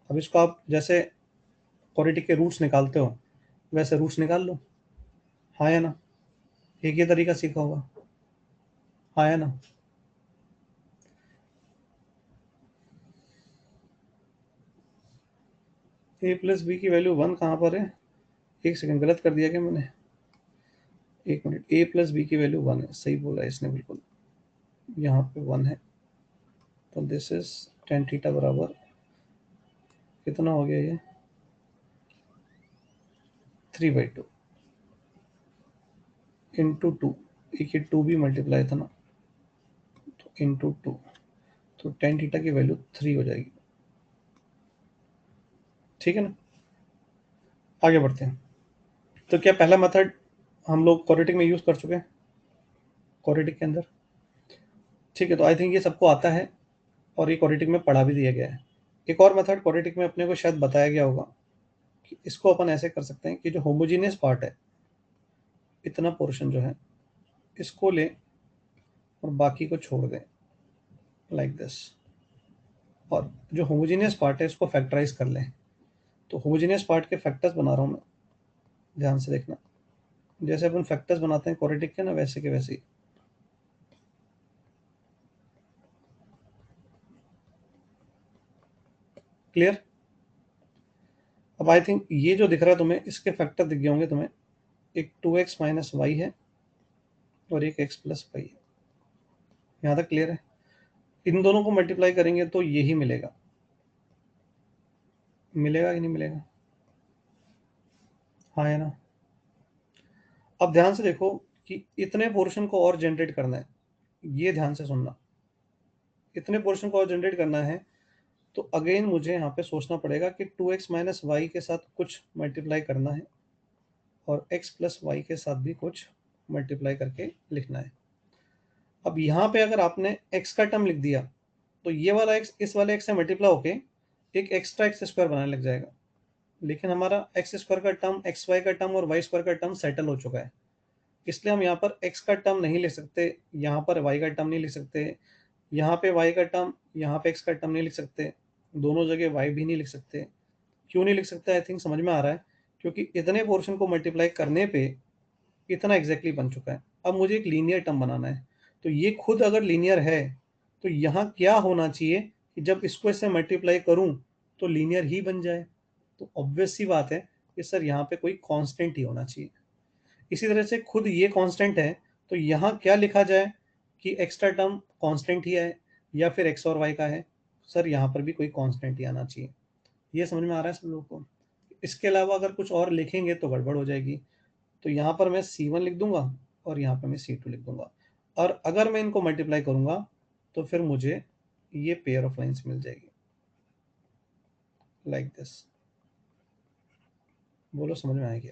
अब इसको आप जैसे क्वाड्रेटिक के रूट्स निकालते हो वैसे रूट्स निकाल लो। हाँ या ना? एक ये तरीका सीखा होगा, हाँ या ना? ए प्लस बी की वैल्यू 1 कहाँ पर है? एक सेकंड, गलत कर दिया क्या मैंने? एक मिनट, ए प्लस बी की वैल्यू 1 है, सही बोला इसने बिल्कुल, यहाँ पे 1 है। तो दिस इज टेन थीटा बराबर कितना हो गया ये? 3/2 इंटू टू, एक ये 2 भी मल्टीप्लाई था ना, तो इंटू 2, तो टेन थीटा की वैल्यू 3 हो जाएगी। ठीक है ना? आगे बढ़ते हैं। तो क्या पहला मेथड हम लोग क्वाड्रेटिक में यूज कर चुके हैं, क्वाड्रेटिक के अंदर? ठीक है, तो आई थिंक ये सबको आता है और ये क्वाड्रेटिक में पढ़ा भी दिया गया है। एक और मेथड क्वाड्रेटिक में अपने को शायद बताया गया होगा कि इसको अपन ऐसे कर सकते हैं कि जो होमोजीनियस पार्ट है, इतना पोर्शन जो है इसको ले और बाकी को छोड़ दें, लाइक दिस। और जो होमोजीनियस पार्ट है इसको फैक्टराइज कर लें। तो होमोजीनियस पार्ट के फैक्टर्स बना रहा हूँ मैं, ध्यान से देखना। जैसे अपन फैक्टर्स बनाते हैं क्वाड्रेटिक के ना, वैसे के वैसे ही। क्लियर? अब आई थिंक ये जो दिख रहा है तुम्हें, इसके फैक्टर दिख गए होंगे तुम्हें। एक 2x माइनस वाई है और एक x प्लस वाई है। यहाँ तक क्लियर है? इन दोनों को मल्टीप्लाई करेंगे तो यही मिलेगा, मिलेगा कि नहीं मिलेगा? हाँ है ना? अब ध्यान से देखो कि इतने पोर्शन को और जनरेट करना है, ये ध्यान से सुनना। इतने पोर्शन को और जनरेट करना है तो अगेन मुझे यहाँ पे सोचना पड़ेगा कि 2x माइनस वाई के साथ कुछ मल्टीप्लाई करना है और x प्लस वाई के साथ भी कुछ मल्टीप्लाई करके लिखना है। अब यहाँ पे अगर आपने x का टर्म लिख दिया तो ये वाला x इस वाले x से मल्टीप्लाई होके एक एक्स्ट्रा एक्स स्क्वायर बनाने लग जाएगा। लेकिन हमारा एक्स स्क्वायर का टर्म, एक्स वाई का टर्म और वाई स्क्वायर का टर्म सेटल हो चुका है, इसलिए हम यहाँ पर x का टर्म नहीं लिख सकते, यहाँ पर y का टर्म नहीं लिख सकते, यहाँ पे y का टर्म, यहाँ पे x का टर्म नहीं लिख सकते, दोनों जगह y भी नहीं लिख सकते। क्यों नहीं लिख सकते? आई थिंक समझ में आ रहा है, क्योंकि इतने पोर्शन को मल्टीप्लाई करने पे इतना एग्जैक्टली बन चुका है। अब मुझे एक लीनियर टर्म बनाना है, तो ये खुद अगर लीनियर है तो यहाँ क्या होना चाहिए कि जब इसको इससे मल्टीप्लाई करूँ तो लीनियर ही बन जाए। तो ऑब्वियस सी बात है कि सर यहाँ पे कोई कांस्टेंट ही होना चाहिए। इसी तरह से खुद ये कांस्टेंट है, तो यहाँ क्या लिखा जाए कि एक्स्ट्रा टर्म कांस्टेंट ही है या फिर एक्स और वाई का है? सर यहाँ पर भी कोई कांस्टेंट ही आना चाहिए। ये समझ में आ रहा है सब लोगों को? इसके अलावा अगर कुछ और लिखेंगे तो गड़बड़ हो जाएगी। तो यहाँ पर मैं C1 लिख दूंगा और यहाँ पर मैं C2 लिख दूंगा, और अगर मैं इनको मल्टीप्लाई करूंगा तो फिर मुझे ये पेयर ऑफ लाइंस मिल जाएगी, लाइक दिस। बोलो समझ में आएगी?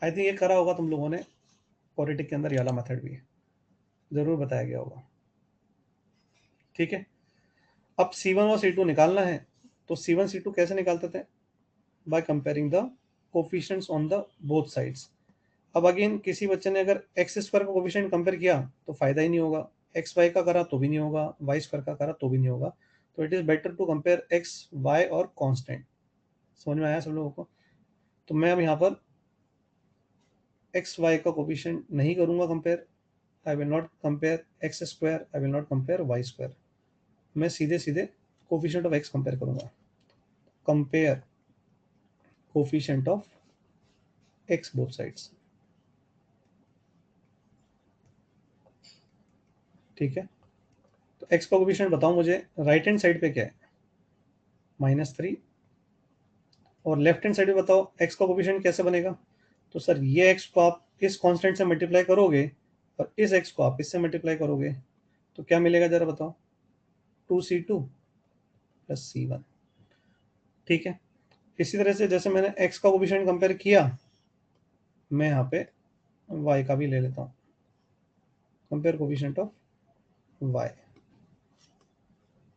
आई थिंक ये करा होगा तुम लोगों ने, क्वाड्रेटिक के अंदर ये वाला मेथड भी है, जरूर बताया गया होगा। ठीक है, अब C1 और C2 निकालना है, तो C1 C2 कैसे निकालते थे? By comparing the coefficients on the both sides. अब अगेन किसी बच्चे ने अगर एक्स स्क्वायर का कोफिशिएंट कंपेयर किया तो फायदा ही नहीं होगा, एक्स वाई का करा तो भी नहीं होगा, वाई स्क्वायर का करा तो भी नहीं होगा। तो it is better to compare X Y और कांस्टेंट। समझ में आया सब लोगों को? तो मैं अब यहाँ पर एक्स वाई का कोफिशिएंट नहीं करूंगा compare, I will not compare X square, I will not compare Y square, मैं सीधे सीधे कोफिशिएंट ऑफ एक्स कंपेयर करूंगा। Compare coefficient of X both sides. ठीक है, तो एक्स का कोफिशिएंट बताओ मुझे, राइट हैंड साइड पे क्या है? -3। और लेफ्ट हैंड साइड पे बताओ एक्स का कोफिशिएंट कैसे बनेगा? तो सर ये एक्स को आप इस कांस्टेंट से मल्टीप्लाई करोगे और इस एक्स को आप इससे मल्टीप्लाई करोगे तो क्या मिलेगा जरा बताओ? 2C2 plus C1। ठीक है। इसी तरह से जैसे मैंने x का कोफिशिएंट कंपेयर किया, मैं यहाँ पे y का भी ले लेता हूँ, कंपेयर कोफिशिएंट ऑफ y,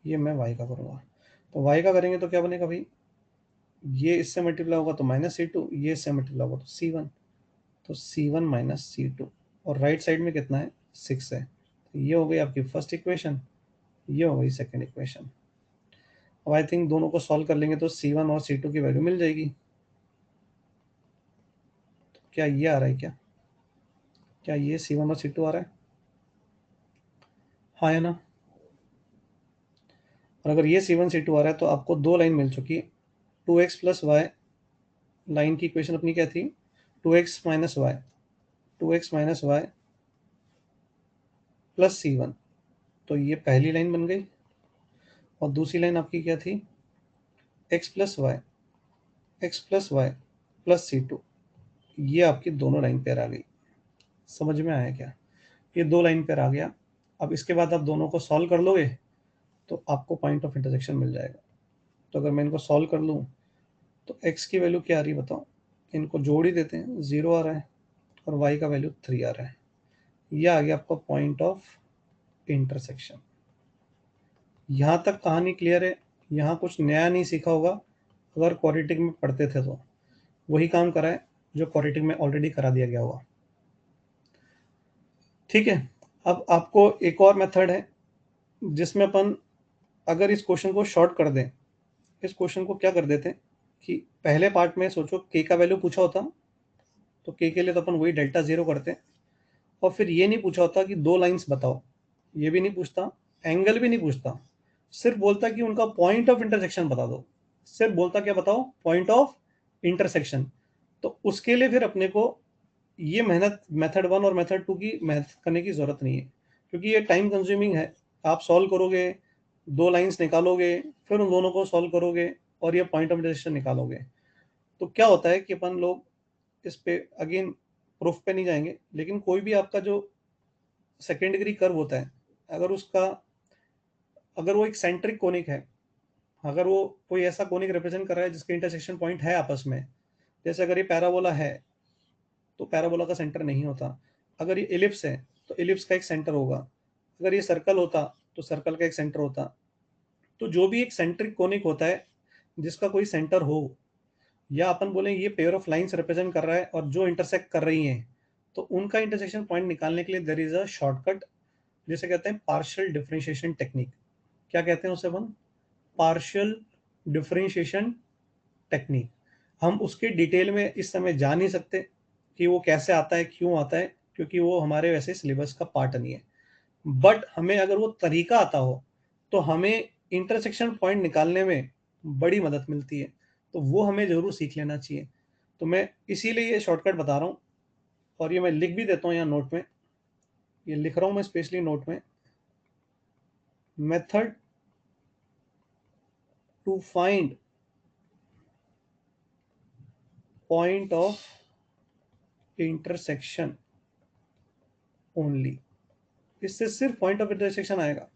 ये मैं y का करूँगा। तो y का करेंगे तो क्या बनेगा भाई, ये इससे मल्टीप्लाई होगा तो -c2, ये इससे मल्टीप्लाई होगा तो c1, तो c1 माइनस c2, और राइट साइड में कितना है 6 है। तो ये हो गई आपकी फर्स्ट इक्वेशन, ये हो गई सेकंड इक्वेशन। अब आई थिंक दोनों को सॉल्व कर लेंगे तो c1 और c2 की वैल्यू मिल जाएगी। तो क्या ये आ रहा है, क्या ये c1 और c2 आ रहा है, हाँ है ना। और अगर ये c1 c2 आ रहा है तो आपको दो लाइन मिल चुकी है। 2x प्लस वाई लाइन की इक्वेशन अपनी क्या थी, 2x minus Y, 2x minus Y plus c1, तो ये पहली लाइन बन गई। और दूसरी लाइन आपकी क्या थी, x plus Y, X plus Y plus c2, ये आपकी दोनों लाइन पेयर आ गई। समझ में आया क्या, ये दो लाइन पेयर आ गया। अब इसके बाद आप दोनों को सॉल्व कर लोगे तो आपको पॉइंट ऑफ इंटरसेक्शन मिल जाएगा। तो अगर मैं इनको सॉल्व कर लूँ तो x की वैल्यू क्या आ रही है बताओ, इनको जोड़ ही देते हैं, 0 आ रहा है, और y का वैल्यू 3 आ रहा है। यह आ गया आपका पॉइंट ऑफ इंटरसेक्शन। यहाँ तक कहानी क्लियर है, यहाँ कुछ नया नहीं सीखा होगा। अगर क्वाड्रेटिक में पढ़ते थे तो वही काम करा है जो क्वाड्रेटिक में ऑलरेडी करा दिया गया होगा। ठीक है। अब आपको एक और मेथड है जिसमें अपन अगर इस क्वेश्चन को शॉर्ट कर दें, इस क्वेश्चन को क्या कर देते हैं कि पहले पार्ट में सोचो k का वैल्यू पूछा होता, तो k के लिए तो अपन वही डेल्टा 0 करते हैं, और फिर ये नहीं पूछा होता कि दो लाइंस बताओ, ये भी नहीं पूछता, एंगल भी नहीं पूछता, सिर्फ बोलता कि उनका पॉइंट ऑफ इंटरसेक्शन बता दो। सिर्फ बोलता क्या बताओ, पॉइंट ऑफ इंटरसेक्शन। तो उसके लिए फिर अपने को ये मेहनत मेथड 1 और मेथड 2 की मेहनत करने की ज़रूरत नहीं है, क्योंकि ये टाइम कंज्यूमिंग है। आप सॉल्व करोगे, दो लाइंस निकालोगे, फिर उन दोनों को सॉल्व करोगे और ये पॉइंट ऑफ इंटरसेक्शन निकालोगे। तो क्या होता है कि अपन लोग इस पे अगेन प्रूफ पे नहीं जाएंगे, लेकिन कोई भी आपका जो सेकेंड डिग्री कर्व होता है, अगर उसका अगर वो एक सेंट्रिक कोनिक है, अगर वो कोई ऐसा कोनिक रिप्रेजेंट कर रहा है जिसके इंटरसेक्शन पॉइंट है आपस में, जैसे अगर ये पैराबोला है तो पैराबोला का सेंटर नहीं होता, अगर ये एलिप्स है तो एलिप्स का एक सेंटर होगा, अगर ये सर्कल होता तो सर्कल का एक सेंटर होता। तो जो भी एक सेंट्रिक कोनिक होता है जिसका कोई सेंटर हो, या अपन बोलें ये पेयर ऑफ लाइंस रिप्रेजेंट कर रहा है और जो इंटरसेक्ट कर रही हैं, तो उनका इंटरसेक्शन पॉइंट निकालने के लिए देयर इज अ शॉर्टकट, जिसे कहते हैं पार्शियल डिफरेंशिएशन टेक्निक। क्या कहते हैं उसे अपन, पार्शियल डिफरेंशिएशन टेक्निक। हम उसके डिटेल में इस समय जा नहीं सकते कि वो कैसे आता है, क्यों आता है, क्योंकि वो हमारे वैसे सिलेबस का पार्ट नहीं है। बट हमें अगर वो तरीका आता हो तो हमें इंटरसेक्शन पॉइंट निकालने में बड़ी मदद मिलती है, तो वो हमें ज़रूर सीख लेना चाहिए। तो मैं इसीलिए ये शॉर्टकट बता रहा हूँ, और ये मैं लिख भी देता हूँ यहाँ नोट में, ये लिख रहा हूँ मैं स्पेशली नोट में, method to find point of intersection only. इससे सिर्फ पॉइंट ऑफ इंटरसेक्शन आएगा,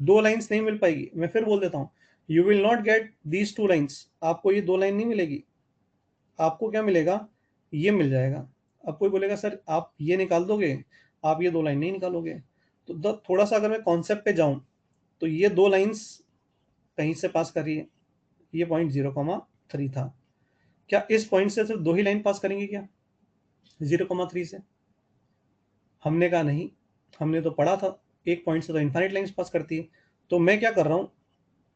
दो लाइंस नहीं मिल पाएगी। मैं फिर बोल देता हूँ, you will not get these two lines, आपको ये दो लाइन नहीं मिलेगी। आपको क्या मिलेगा, ये मिल जाएगा। अब कोई बोलेगा सर आप ये निकाल दोगे, आप ये दो लाइन नहीं निकालोगे। तो थोड़ा सा अगर मैं कॉन्सेप्ट पे जाऊं, तो ये दो लाइंस कहीं से पास कर रही है, ये पॉइंट 0,3 था, क्या इस पॉइंट से सिर्फ दो ही लाइन पास करेंगे क्या 0,3 से? हमने कहा नहीं, हमने तो पढ़ा था एक पॉइंट से तो इनफाइनाइट लाइंस पास करती है। तो मैं क्या कर रहा हूँ,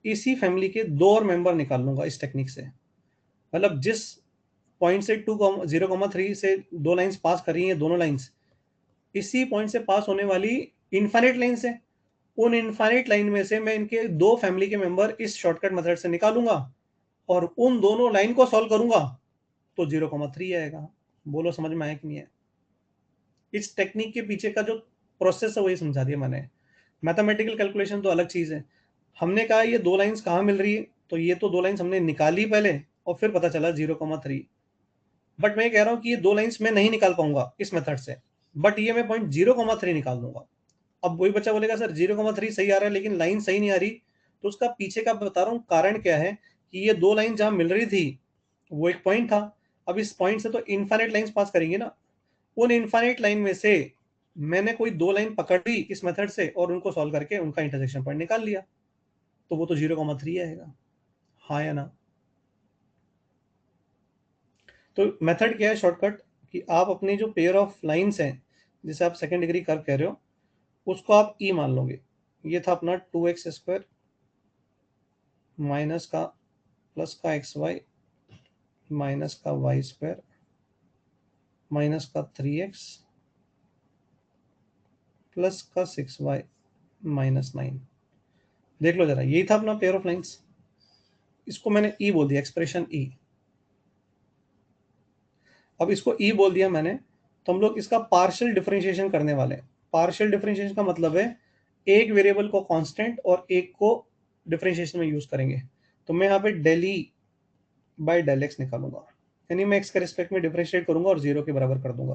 इसी फैमिली के दो और मेंबर निकाल लूंगा इस टेक्निक से। मतलब जिस पॉइंट से 0,3 से दो लाइंस पास कर रही हैं दोनों लाइंस, इसी पॉइंट से पास होने वाली इनफाइनाइट लाइन से, उन इनफाइनाइट लाइन में से मैं इनके दो फैमिली के मेंबर इस शॉर्टकट मेथड से निकालूंगा और उन दोनों लाइन को सॉल्व करूंगा, तो 0,3 आएगा। बोलो समझ में आया कि नहीं है? इस टेक्निक के पीछे का जो प्रोसेस है वही समझा दिया मैंने। मैथमेटिकल कैलकुलेशन तो अलग चीज है। हमने कहा ये दो लाइंस कहाँ मिल रही है, तो ये तो दो लाइंस हमने निकाली पहले और फिर पता चला 0,3। बट मैं कह रहा हूँ कि ये दो लाइंस मैं नहीं निकाल पाऊंगा इस मेथड से, बट ये मैं पॉइंट 0,3 निकाल दूंगा। अब वही बच्चा बोलेगा सर 0,3 सही आ रहा है लेकिन लाइन सही नहीं आ रही, तो उसका पीछे का बता रहा हूँ कारण क्या है कि ये दो लाइन जहां मिल रही थी वो एक पॉइंट था, अब इस पॉइंट से तो इनफाइनाइट लाइंस पास करेंगे ना, उन इनफाइनाइट लाइन में से मैंने कोई दो लाइन पकड़ ली इस मेथड से और उनको सॉल्व करके उनका इंटरसेक्शन पॉइंट निकाल लिया, तो वो तो 0,3 आएगा, हाँ या ना। तो मेथड क्या है शॉर्टकट, कि आप अपनी जो पेयर ऑफ लाइंस हैं जिसे आप सेकेंड डिग्री कर्व कह रहे हो उसको आप ई मान लोगे। ये था अपना 2x² माइनस का प्लस का xy माइनस का y² माइनस का 3x प्लस का 6y माइनस 9। देख लो जरा, यही था अपना पेयर ऑफ लाइंस, इसको मैंने ई बोल दिया, एक्सप्रेशन ई। अब इसको ई बोल दिया मैंने, तो हम लोग इसका पार्शियल डिफरेंशिएशन करने वाले हैं। पार्शियल डिफरेंशिएशन का मतलब है एक वेरिएबल को कांस्टेंट और एक को डिफरेंशिएशन में यूज करेंगे। तो मैं यहाँ पे del E by del X निकालूंगा, यानी मैं एक्स के रिस्पेक्ट में डिफरेंशिएट करूंगा और 0 के बराबर कर दूंगा।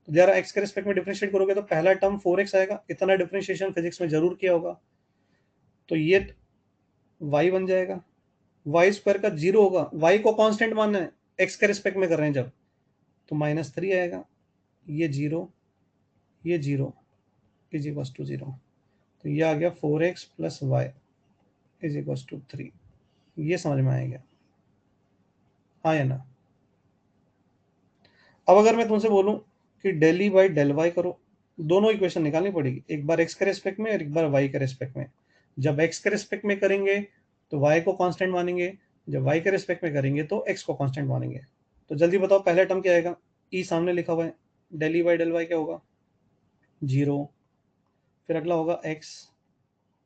तो जरा एक्स के रिस्पेक्ट में डिफरेंशिएट करोगे तो पहला टर्म 4x आएगा, इतना डिफरेंशिएशन फिजिक्स में जरूर किया होगा, तो ये y बन जाएगा। y² का 0 होगा, y को कांस्टेंट मानना है, एक्स के रिस्पेक्ट में कर रहे हैं जब, तो -3 आएगा। ये 0, ये 0 इज इक्वल टू 0, तो ये आ गया 4x plus Y is equal to 3। ये समझ में आएगा, हाँ या ना। अब अगर मैं तुमसे बोलूं कि del E by del Y करो, दोनों इक्वेशन निकालनी पड़ेगी, एक बार एक्स के रेस्पेक्ट में और एक बार वाई के रेस्पेक्ट में। जब एक्स के रेस्पेक्ट में करेंगे तो वाई को कांस्टेंट मानेंगे, जब वाई के रेस्पेक्ट में करेंगे तो एक्स को कांस्टेंट मानेंगे। तो जल्दी बताओ पहला टर्म क्या आएगा, ई सामने लिखा हुआ है, del E by del Y क्या होगा, 0। फिर अगला होगा एक्स,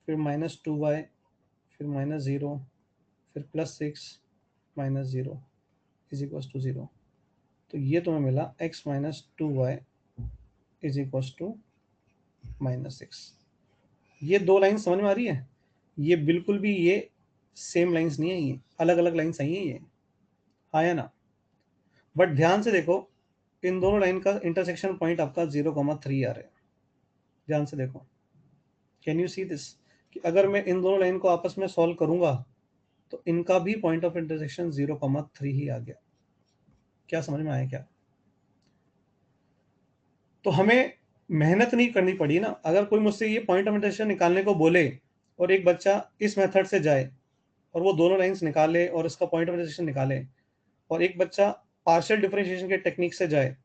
फिर -2y, फिर -0, फिर +6 -0 इज इक्वल टू 0। तो ये तुम्हें मिला x -2y is equal to -6। ये दो लाइन समझ में आ रही है, ये बिल्कुल भी ये सेम लाइंस नहीं है, ये अलग अलग लाइंस आई हैं ये, हाँ या ना। बट ध्यान से देखो, इन दोनों लाइन का इंटरसेक्शन पॉइंट आपका 0,3 आ रहा है, ध्यान से देखो, कैन यू सी दिस, कि अगर मैं इन दोनों लाइन को आपस में सॉल्व करूंगा तो इनका भी पॉइंट ऑफ इंटरसेक्शन 0,3 ही आ गया। क्या समझ में आया क्या। तो हमें मेहनत नहीं करनी पड़ी ना, अगर कोई मुझसे ये पॉइंट ऑफ इंटरसेक्शन निकालने को बोले और एक बच्चा इस मेथड से जाए और वो दोनों लाइंस निकाले और इसका पॉइंट ऑफ इंटरसेक्शन निकाले, और एक बच्चा पार्शियल डिफरेंशिएशन के टेक्निक से जाए,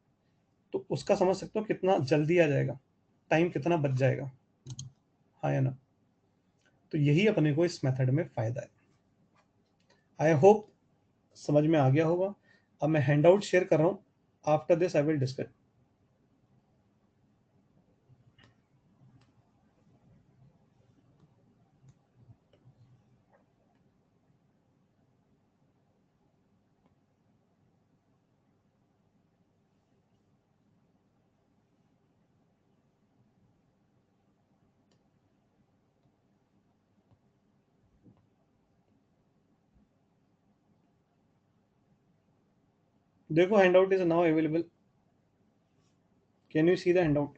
तो उसका समझ सकते हो कितना जल्दी आ जाएगा, टाइम कितना बच जाएगा, हाँ या ना। तो यही अपने को इस मेथड में फायदा है। आई होप समझ में आ गया होगा। अब मैं हैंड आउट शेयर कर रहा हूँ, after this I will discuss. देखो handout is now available, can you see the handout.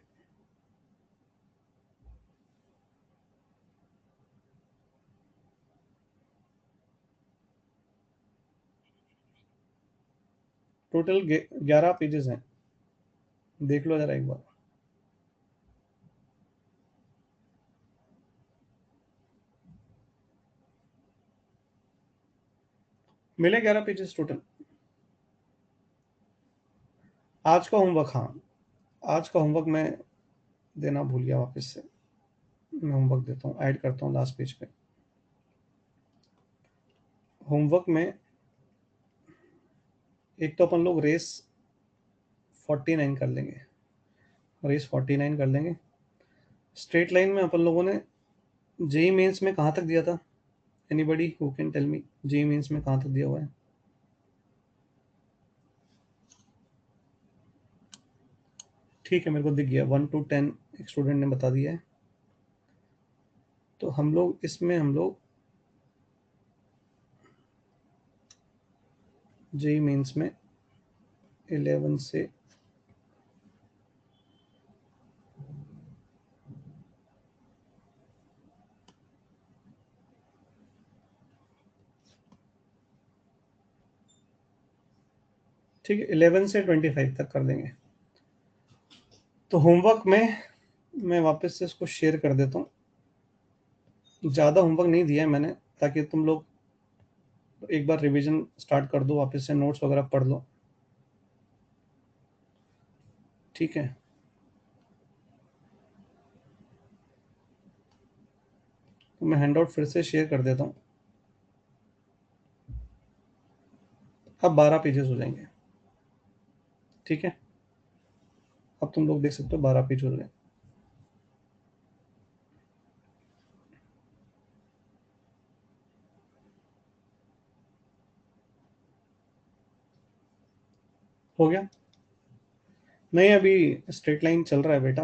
Total 11 pages हैं, देख लो जरा एक बार। मिले 11 पेजेस टोटल। आज का होमवर्क, हाँ आज का होमवर्क मैं देना भूल गया, वापस से मैं होमवर्क देता हूँ, ऐड करता हूँ लास्ट पेज पे। होमवर्क में एक तो अपन लोग रेस 49 कर लेंगे, रेस 49 कर लेंगे। स्ट्रेट लाइन में अपन लोगों ने जेई मेंस में कहाँ तक दिया था, anybody who can tell me, JEE Mains में कहाँ तक दिया हुआ है। ठीक है, मेरे को दिख गया 1 to 10 एक स्टूडेंट ने बता दिया है। तो हम लोग इसमें हम लोग जेई मेंस में 11 से ठीक है, 11 से 25 तक कर देंगे। तो होमवर्क में मैं वापस से इसको शेयर कर देता हूँ। ज़्यादा होमवर्क नहीं दिया है मैंने, ताकि तुम लोग एक बार रिवीजन स्टार्ट कर दो, वापस से नोट्स वगैरह पढ़ लो। ठीक है, तो मैं हैंडआउट फिर से शेयर कर देता हूँ। अब 12 पेजेस हो जाएंगे। ठीक है, अब तुम लोग देख सकते हो 12 पेज हो गए। हो गया? नहीं, अभी स्ट्रेट लाइन चल रहा है बेटा,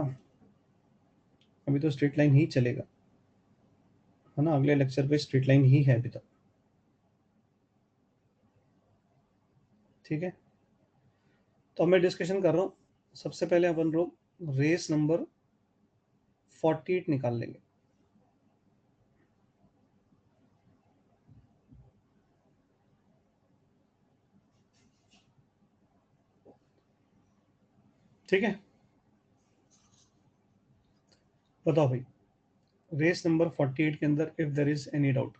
अभी तो स्ट्रेट लाइन ही चलेगा, है ना। अगले लेक्चर पे स्ट्रेट लाइन ही है अभी तक। ठीक है, तो अब मैं डिस्कशन कर रहा हूँ। सबसे पहले अपन लोग रेस नंबर 48 निकाल लेंगे। ठीक है, बताओ भाई, रेस नंबर 48 के अंदर if there is any doubt.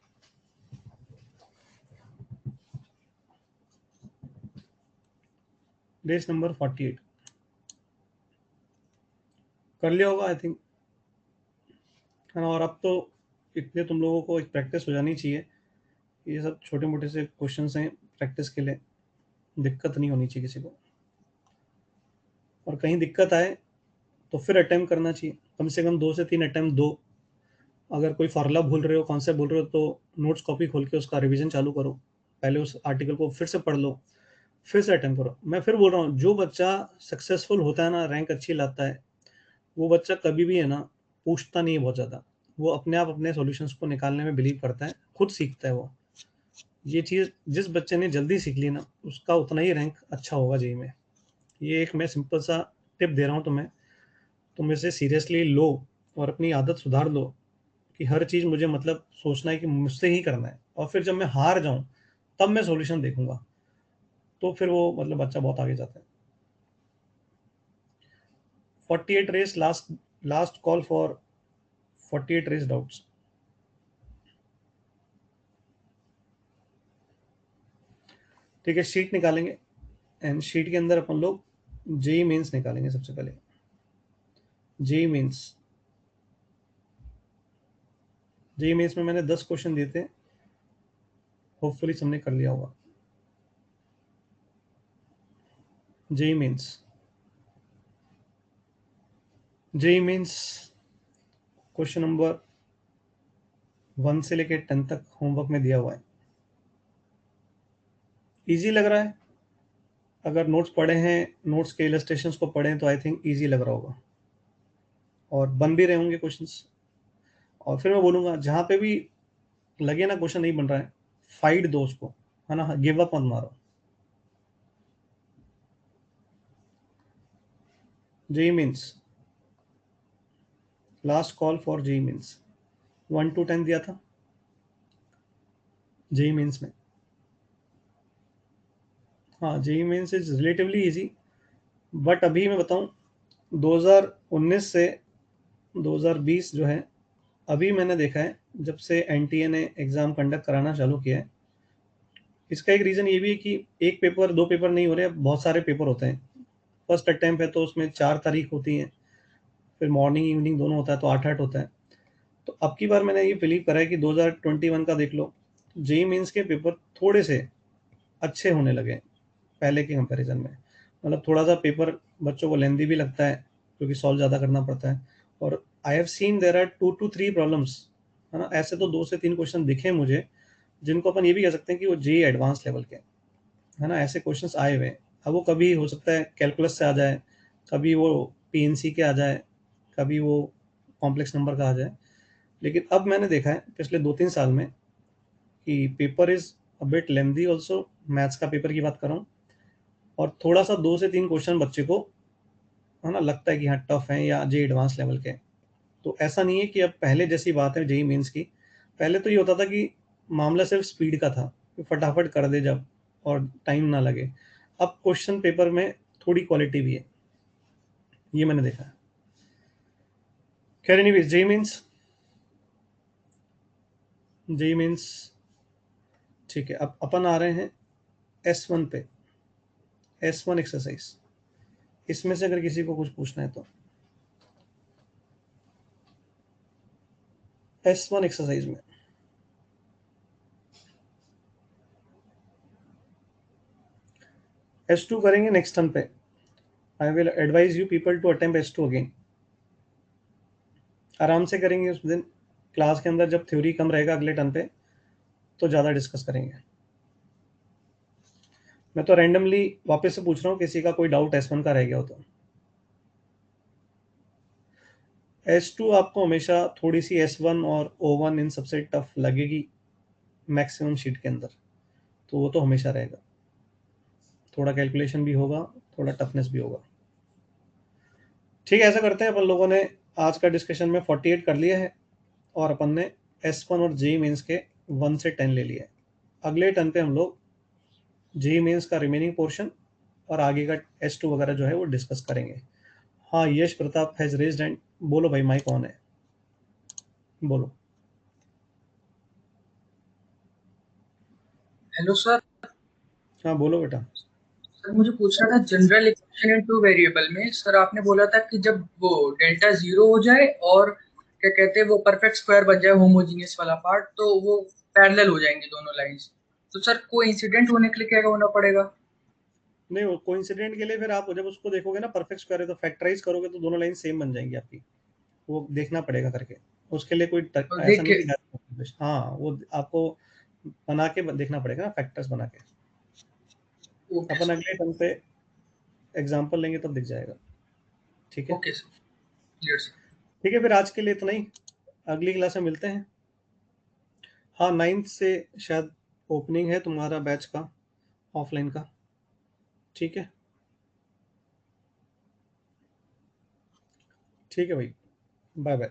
Race number 48 कर लिया होगा आई थिंक, है ना। और अब तो इतने तुम लोगों को एक प्रैक्टिस हो जानी चाहिए। ये सब छोटे मोटे से क्वेश्चंस हैं, प्रैक्टिस के लिए, दिक्कत नहीं होनी चाहिए किसी को। और कहीं दिक्कत आए तो फिर अटेम्प्ट करना चाहिए, कम से कम 2 से 3 अटेम्प्ट दो। अगर कोई फार्मूला भूल रहे हो, कॉन्सेप्ट भूल रहे हो, तो नोट्स कॉपी खोल के उसका रिवीजन चालू करो। पहले उस आर्टिकल को फिर से पढ़ लो, फिर से अटेम्प्ट करो। मैं फिर बोल रहा हूँ, जो बच्चा सक्सेसफुल होता है ना, रैंक अच्छी लाता है, वो बच्चा कभी भी, है ना, पूछता नहीं है बहुत ज़्यादा। वो अपने आप अपने सॉल्यूशंस को निकालने में बिलीव करता है, खुद सीखता है वो। ये चीज़ जिस बच्चे ने जल्दी सीख ली ना, उसका उतना ही रैंक अच्छा होगा जेईई में। ये एक मैं सिंपल सा टिप दे रहा हूँ तुम्हें, तुम इसे सीरियसली लो और अपनी आदत सुधार लो कि हर चीज़ मुझे मतलब सोचना है कि मुझसे ही करना है, और फिर जब मैं हार जाऊँ तब मैं सॉल्यूशन देखूंगा। तो फिर वो मतलब बच्चा बहुत आगे जाता है। 48 race, last last call for 48 race doubts. ठीक है, शीट निकालेंगे, एंड शीट के अंदर अपन लोग जेई मेंस निकालेंगे सबसे पहले। जेई मेंस, जेई मेंस में मैंने 10 क्वेश्चन दिए थे, होपफुली सबने कर लिया होगा। JEE Mains, JEE Mains question number 1 से लेकर 10 तक होमवर्क में दिया हुआ है। इजी लग रहा है? अगर नोट्स पढ़े हैं, नोट्स के इलस्ट्रेशंस को पढ़ें, तो आई थिंक इजी लग रहा होगा, और बन भी रहे होंगे क्वेश्चंस। और फिर मैं बोलूँगा, जहाँ पे भी लगे ना क्वेश्चन नहीं बन रहा है, फाइट दो उसको, है ना, गिव अप मत मारो। JEE Mains, last call for JEE Mains, 1 to 10 दिया था जेई मीन्स में। हाँ, JEE Mains is relatively easy, but अभी मैं बताऊँ, 2019 से 2020 जो है, अभी मैंने देखा है जब से एनटीए ने एग्ज़ाम कंडक्ट कराना चालू किया है, इसका एक रीज़न ये भी है कि एक पेपर, 2 पेपर नहीं हो रहे, बहुत सारे पेपर होते हैं। फर्स्ट अटेम्प्ट है तो उसमें 4 तारीख होती हैं, फिर मॉर्निंग इवनिंग दोनों होता है, तो 8-8 होता है। तो अब की बार मैंने ये बिलीव करा है कि 2021 का देख लो, जेईई मेंस के पेपर थोड़े से अच्छे होने लगे हैं पहले के कंपैरिजन में। मतलब थोड़ा-सा पेपर बच्चों को लेंदी भी लगता है, क्योंकि सॉल्व ज़्यादा करना पड़ता है। और I have seen there are 2 to 3 problems, है ना? ऐसे तो 2 से 3 क्वेश्चन दिखे मुझे, जिनको अपन ये भी कह सकते हैं कि वो जेईई एडवांस लेवल के हैं, है ना? ऐसे क्वेश्चंस आए हुए हैं। अब वो कभी हो सकता है कैलकुलस से आ जाए, कभी वो पीएनसी के आ जाए, कभी वो कॉम्प्लेक्स नंबर का आ जाए। लेकिन अब मैंने देखा है पिछले 2-3 साल में कि paper is a bit lengthy also, maths का पेपर की बात कर रहा हूँ। और थोड़ा-सा 2 से 3 क्वेश्चन बच्चे को, है ना, लगता है कि हाँ, टफ है या जेईई एडवांस लेवल के हैं। तो ऐसा नहीं है कि अब पहले जैसी बात है जेईई मेंस की। पहले तो ये होता था कि मामला सिर्फ स्पीड का था, कि फटाफट कर दे जब, और टाइम ना लगे। अब क्वेश्चन पेपर में थोड़ी क्वालिटी भी है, ये मैंने देखा है। खैर एनीवेज, जेई मीन्स ठीक है। अब अपन आ रहे हैं S1 पे, S1 एक्सरसाइज। इसमें से अगर किसी को कुछ पूछना है तो S1 एक्सरसाइज में S2 करेंगे नेक्स्ट टर्न पे। I will advise you people to attempt S2 again. आराम से करेंगे उस दिन क्लास के अंदर, जब थ्योरी कम रहेगा अगले टर्न पे तो ज़्यादा डिस्कस करेंगे। मैं तो रैंडमली वापस से पूछ रहा हूँ, किसी का कोई डाउट S1 का रह गया हो तो। S2 आपको हमेशा थोड़ी सी S1 और O1 इन सबसे टफ लगेगी मैक्सिमम शीट के अंदर, तो वो तो हमेशा रहेगा। थोड़ा कैलकुलेशन भी होगा, थोड़ा टफनेस भी होगा। ठीक है, ऐसा करते हैं, अपन लोगों ने आज का डिस्कशन में 48 कर लिया है और अपन ने S1 और जेई मेंस के 1 से 10 ले लिया है। अगले टर्न पे हम लोग जेई मेंस का रिमेनिंग पोर्शन और आगे का S2 वगैरह जो है वो डिस्कस करेंगे। हाँ, यश प्रताप हैज रेज्ड हैंड। बोलो भाई, माइक ऑन है, बोलो। Hello sir. हाँ बोलो बेटा। सर मुझे पूछना था general equation in two variable में। सर आपने बोला था कि जब वो डेल्टा जीरो हो जाए और क्या कहते हैं वो परफेक्ट स्क्वायर बन जाए होमोजीनियस वाला पार्ट, तो वो पैरेलल हो जाएंगे दोनों लाइंस। तो सर कोइंसिडेंट होने के लिए क्या होना पड़ेगा? नहीं, वो कोइंसिडेंट के लिए फिर आप जब उसको देखोगे ना, परफेक्ट स्क्वायर है तो फैक्टराइज करोगे तो दोनों लाइन सेम बन जाएंगी आपकी। वो देखना पड़ेगा करके। उसके लिए कोई और ऐसा देख नहीं के। कि हाँ, वो आपको बना के देखना पड़ेगा ना, फैक्टर्स बना के। ओके अपन सर। अगले टर्म पे एग्जाम्पल लेंगे तब दिख जाएगा। ठीक है। Okay sir. Clear sir. ठीक है, फिर आज के लिए इतना ही। अगली क्लास में मिलते हैं। हाँ, 9th से शायद ओपनिंग है तुम्हारा बैच का, ऑफलाइन का। ठीक है। ठीक है भाई, बाय बाय।